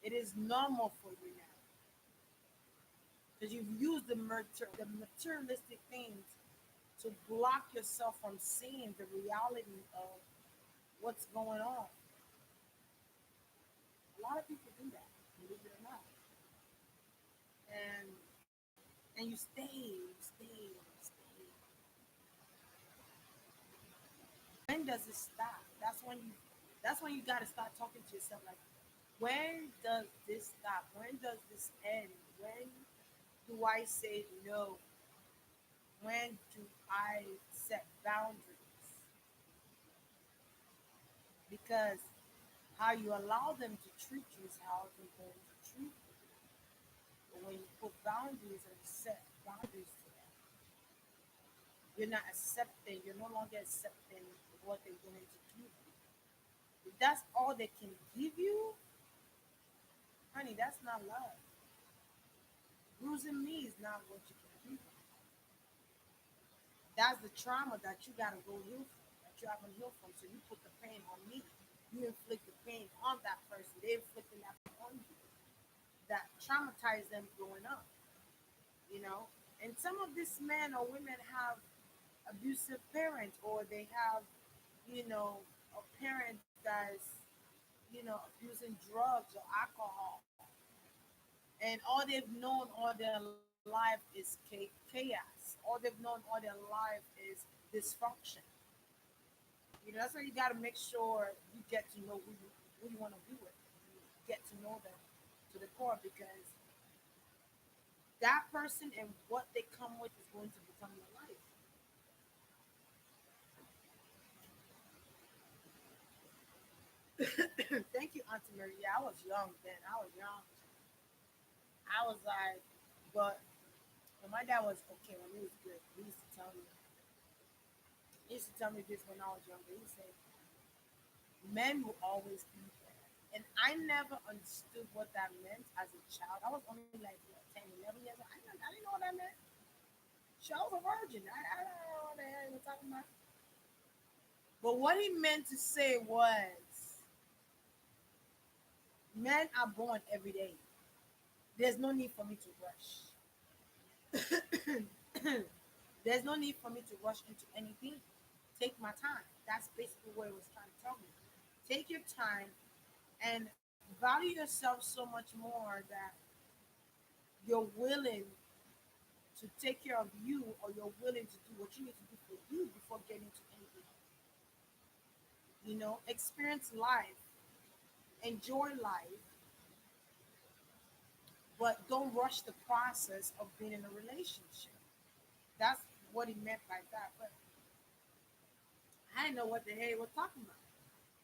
It is normal for you now because you've used the materialistic things to block yourself from seeing the reality of what's going on. A lot of people do that, believe it or not. And and you stay. When does it stop? That's when you gotta start talking to yourself like, when does this stop? When does this end? When do I say no? When do I set boundaries? Because how you allow them to treat you is how they're going to treat you. But when you put boundaries and set boundaries to them, you're not accepting, you're no longer accepting what they're going to give you. If that's all they can give you, honey, that's not love. Bruising me is not what you can give me. That's the trauma that you gotta go heal from, that you haven't healed from. So you put the pain on me. You inflict the pain on that person. They inflicting that pain on you. That traumatized them growing up, you know? And some of these men or women have abusive parents, or they have, a parent that's, abusing drugs or alcohol. And all they've known all their life is chaos. All they've known all their life is dysfunction. That's why you got to make sure you get to know who you want to be with. You get to know them to the core, because that person and what they come with is going to become your life. Thank you, Auntie Mary. Yeah, I was young then. I was young. I was like, but when my dad was okay, when he was good, he used to tell me this when I was younger. He said, men will always be there. And I never understood what that meant as a child. I was only like, what, 10, 11 years old. I didn't know what that meant. She was a virgin. I don't know what the hell he was talking about. But what he meant to say was, men are born every day. There's no need for me to rush. There's no need for me to rush into anything. Take my time. That's basically what it was trying to tell me. Take your time and value yourself so much more that you're willing to take care of you, or you're willing to do what you need to do for you before getting to anything else. Experience life, enjoy life, but don't rush the process of being in a relationship. That's what he meant by that. But I didn't know what the hell he was talking about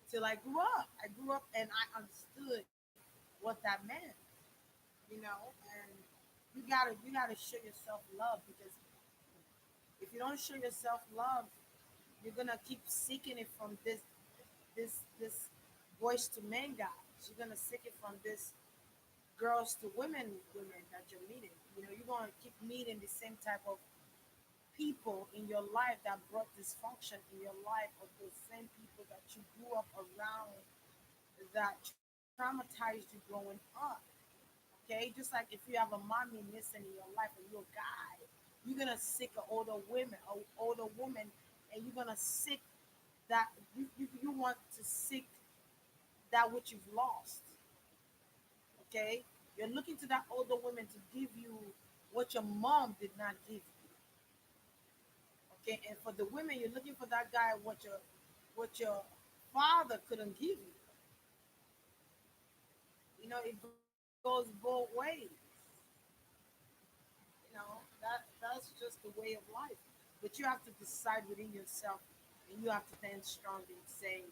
till I grew up. I grew up and I understood what that meant, and you gotta show yourself love, because if you don't show yourself love, you're gonna keep seeking it from this voice to men guys. You're gonna seek it from this girls to women that you're meeting. You're gonna keep meeting the same type of people in your life that brought dysfunction in your life, or those same people that you grew up around that traumatized you growing up. Okay, just like if you have a mommy missing in your life and you're a guy, you're gonna seek an older woman, and you're gonna seek that you want to seek that which you've lost. Okay, you're looking to that older woman to give you what your mom did not give you. Okay, and for the women, you're looking for that guy what your father couldn't give you. It goes both ways. That's just the way of life. But you have to decide within yourself, and you have to stand strong and say,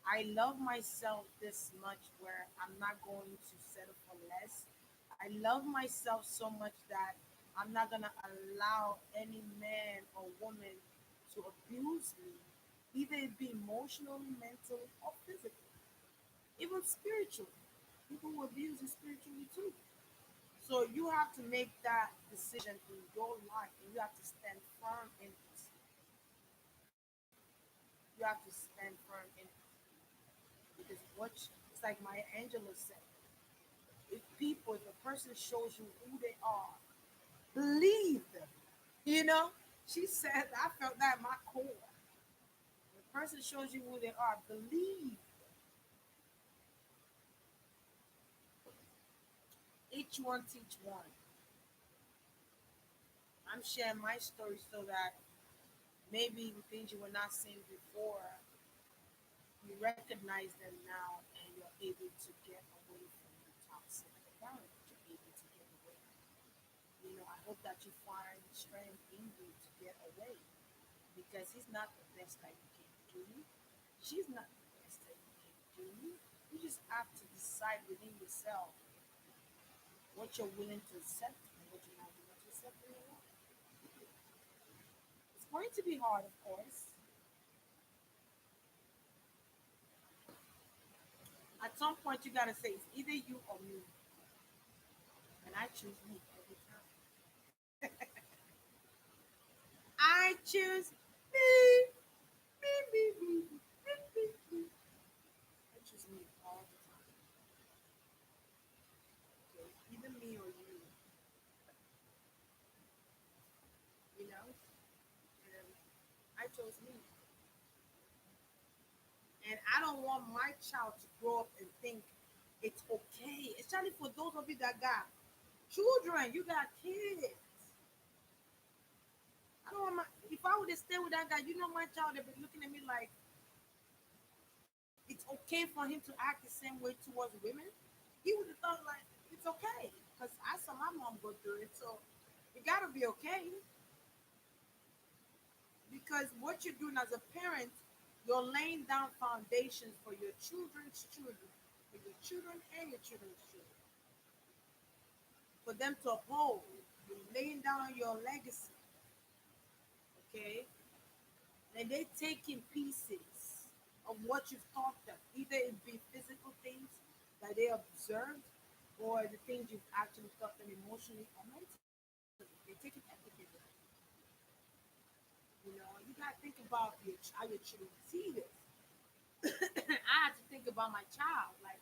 I love myself this much where I'm not going to settle for less. I love myself so much that I'm not going to allow any man or woman to abuse me, either it be emotionally, mentally, or physically, even spiritually. People who abuse you spiritually too. So you have to make that decision in your life, and you have to stand firm in it. You have to stand firm in it because it's like Maya Angelou said: if people, if a person shows you who they are, believe them. You know, she said, I felt that in my core. If a person shows you who they are, believe. Each one teach one. I'm sharing my story so that maybe things you were not seeing before, you recognize them now and you're able to get away from the toxic environment. You're able to get away. You know, I hope that you find strength in you to get away because he's not the best that you can do. She's not the best that you can do. You just have to decide within yourself what you're willing to accept and what you're not willing to accept in your life. It's going to be hard, of course. At some point, you gotta say it's either you or me, and I choose me every time. I choose me, me. I choose me all the time. Okay, either me or you know. And I chose me, and I don't want my child to grow up and think it's okay. Especially for those of you that got children, you got kids. I don't want my. If I would have stayed with that guy, you know, my child would be looking at me like it's okay for him to act the same way towards women. He would have thought like it's okay because I saw my mom go through it. So it gotta be okay because what you're doing as a parent, you're laying down foundations for your children's children, for your children and your children's children, for them to uphold. You're laying down your legacy, okay? And they take in pieces of what you've taught them. Either it be physical things that they observed or the things you've actually taught them emotionally or mentally. They take in everything. You know, you gotta think about how your children see this. I had to think about my child. Like,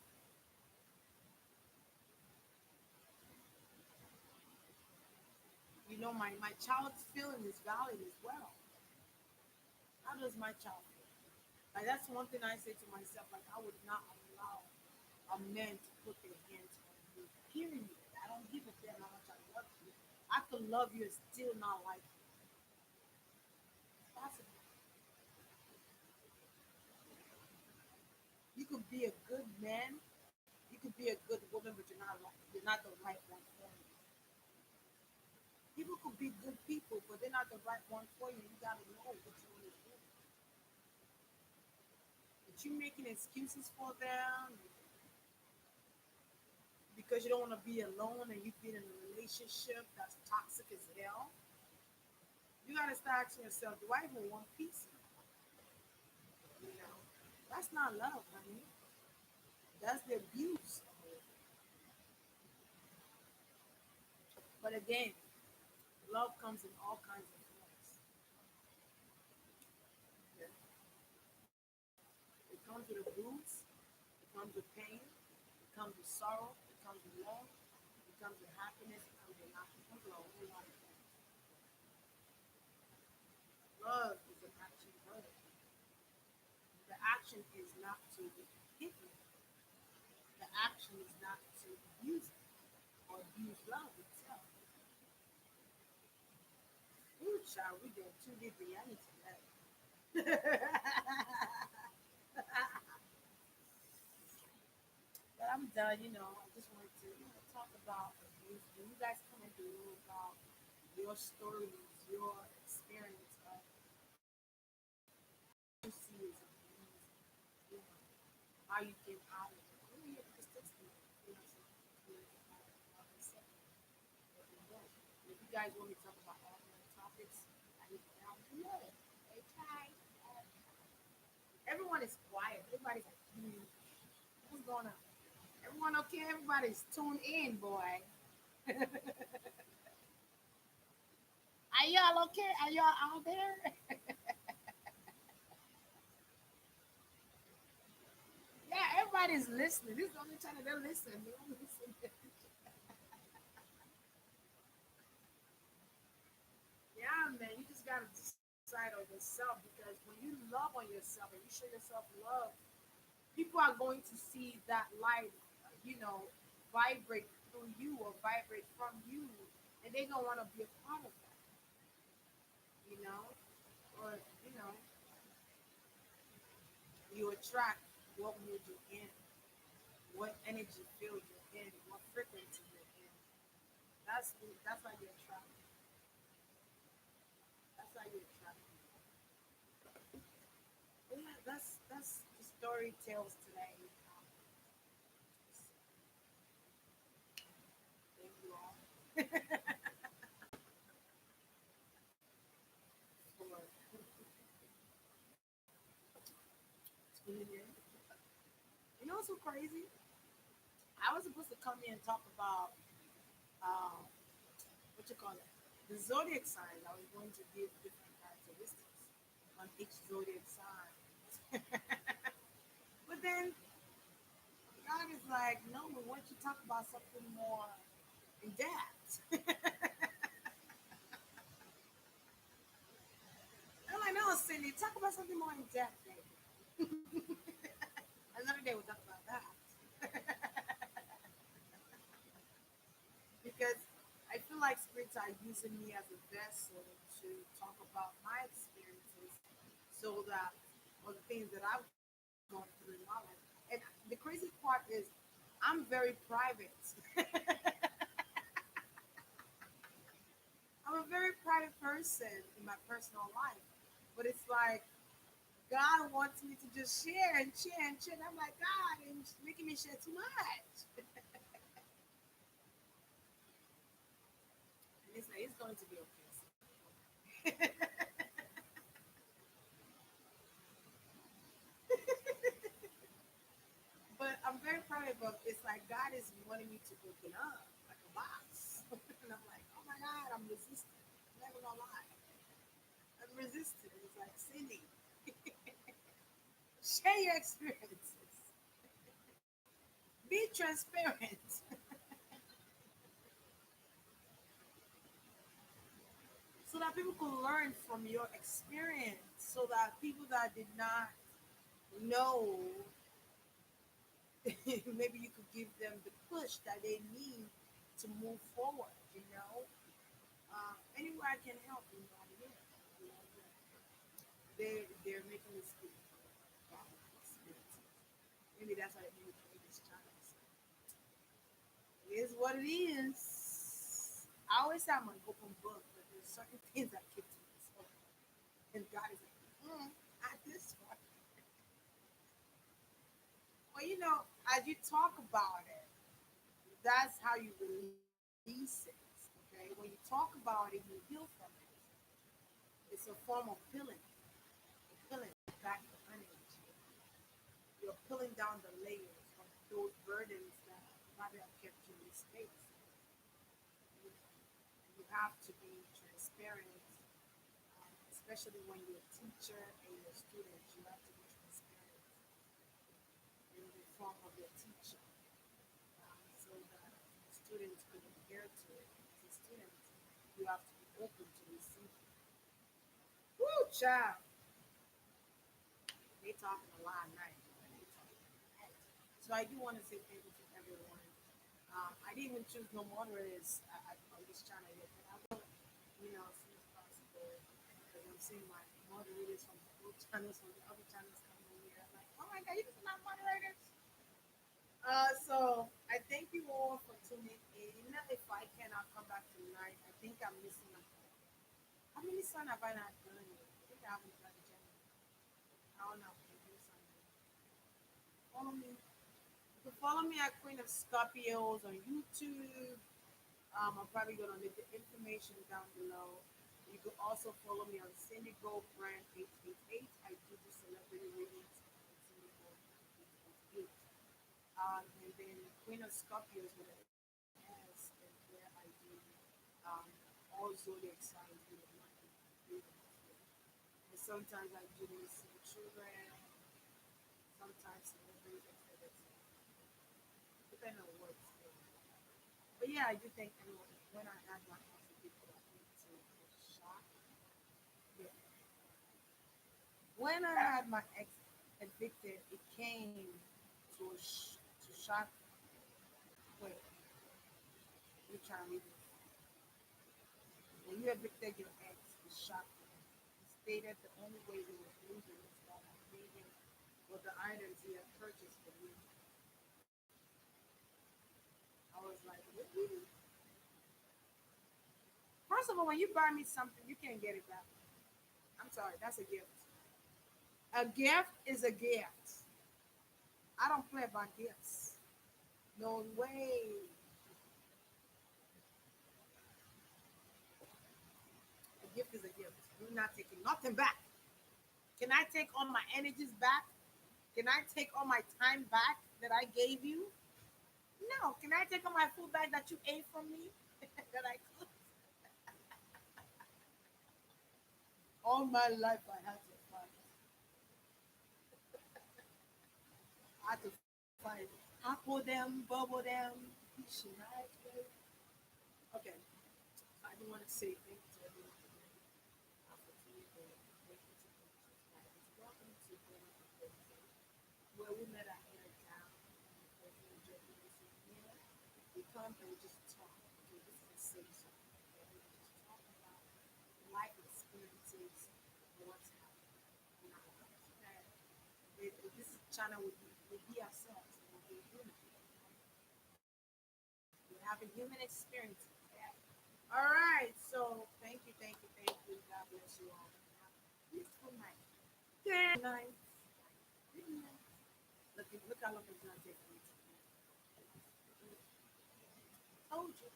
you know, my child's feeling is valid as well. How does my child feel? Like that's one thing I say to myself. Like I would not allow a man to put their hands on me. Period. I don't give a damn how much I love you. I could love you and still not like you. It's possible. You could be a good man. You could be a good woman, but you're not the right one for me. People could be good people, but they're not the right one for you. You gotta know what you want to do. But you making excuses for them because you don't want to be alone and you've been in a relationship that's toxic as hell. You gotta start asking yourself, do I even want peace? You know, that's not love, honey. That's the abuse. But again, love comes in all kinds of forms. Yeah. It comes with a bruise, it comes with pain, it comes with sorrow, it comes with love, it comes with happiness, it comes with laughter, it comes with a whole lot of things. Love is an action word. The action is not to hit me. The action is not to abuse it or abuse love itself. Ooh, child, we get too deep in reality today. But I'm done, you know. I just wanted to talk about abuse. When you guys come into the room about your stories, your experience of you see as abuse, you know, how you get out of it. Really, yeah, because testimony, you know, so you know, like I said, let me know. If you guys want me to talk about all the other topics, I need down below. Okay. Everyone is quiet. Everybody's like, what's going on? Everyone okay? Everybody's tuned in, boy. Are y'all okay? Are y'all out there? is listening. This is the only channel they listen. They don't listen. Yeah, man, you just gotta decide on yourself because when you love on yourself and you show yourself love, people are going to see that light, vibrate through you or vibrate from you, and they don't want to be a part of that, you know, or you attract what mood you're in, what energy field you're in, what frequency you're in. That's how you attract. That's how you attract. But yeah, that's the story tells today. Thank you all for tuning in. You know what's so crazy? I was supposed to come here and talk about um, what you call it, the zodiac signs. I was going to give different characteristics on each zodiac sign. But then God is like, no, we want you to talk about something more in depth. I'm like, no, Cindy, talk about something more in depth, baby. Another day we'll talk about that. Because I feel like spirits are using me as a vessel to talk about my experiences so that, or the things that I've gone through in my life. And the crazy part is, I'm very private. I'm a very private person in my personal life. But it's like, God wants me to just share and share and share. And I'm like, God, and it's making me share too much. And it's like, it's going to be okay. But I'm very proud of it. It's like God is wanting me to open up like a box. And I'm like, oh my God, I'm resisting. I'm never gonna lie. I'm resisting. It's like, Cindy, share your experiences. Be transparent. So that people can learn from your experience. So that people that did not know, maybe you could give them the push that they need to move forward, anywhere I can help, I'm here. You know, they're making this speak about experiences. Maybe that's why they create this channel. So it is what it is. I always say I'm an open book, but there's certain things that keep to myself. And God is like, not this one. Well, as you talk about it, that's how you release it. Okay, when you talk about it, you heal from it. It's a form of healing. You're peeling back the onions. You're pulling down the layers of those burdens that probably have kept you in space. You have to be transparent, especially when you're a teacher and you're a student. You have to be transparent in the form of your teacher, so that students could adhere to it. As a student, you have to be open to receive it. Woo, child! They talking a lot of night. They talking a lot. So I do want to say thank you to everyone. I didn't even choose no moderators on this channel yet, but I will, as soon as possible, because I'm seeing my moderators from the old channels, from the other channels coming in here. I'm like, oh my God, you guys are not moderators. So I thank you all for tuning in. If I cannot come back tonight, I think I'm missing a. How many sun have I not done yet? I think I haven't done Gemini. I don't know. Maybe Sunday. Follow me. You can follow me at Queen of Scorpios on YouTube. I'm probably gonna leave the information down below. You can also follow me on Cindy Gold Brand 888. I do the celebrity readings on Cindy Gold 888. And then Queen of Scorpios with an S, and where I do um, all zodiac signs with a monthly readings. And sometimes I do missing children, sometimes celebrities, etc. depends on what it's for. But yeah, I do think anyway, when I had my ex addicted, I think to a shock. Yeah. When I had my ex addicted, it came to shock. Wait, you trying to read this? When you evicted your ex, it shocked him. He stated the only way he was leaving was by leaving with the items he had purchased for me. I was like, really? First of all, when you buy me something, you can't get it back. I'm sorry, that's a gift. A gift is a gift. I don't play about gifts. No way. A gift is a gift. You're not taking nothing back. Can I take all my energies back? Can I take all my time back that I gave you? No. Can I take all my food back that you ate from me? That I cooked? All my life I had to fight. I had to fight. Apple them, bubble them, nice. Okay. So I do want to say thank you to everyone for being opportunity. Thank you to welcome to where we let our hair down and we enjoy music here. We come and we just talk. Okay, this is a safe zone. Okay, we just talk about life experiences and what's happening in our lives. Okay, this channel would be ourselves. We'll be human. We're having human experiences. Okay? All right. So thank you. God bless you all. Have a peaceful night. Good night. Good night. Look how long it's gonna take for me to Told you.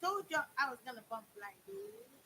Told you I was gonna bump like this.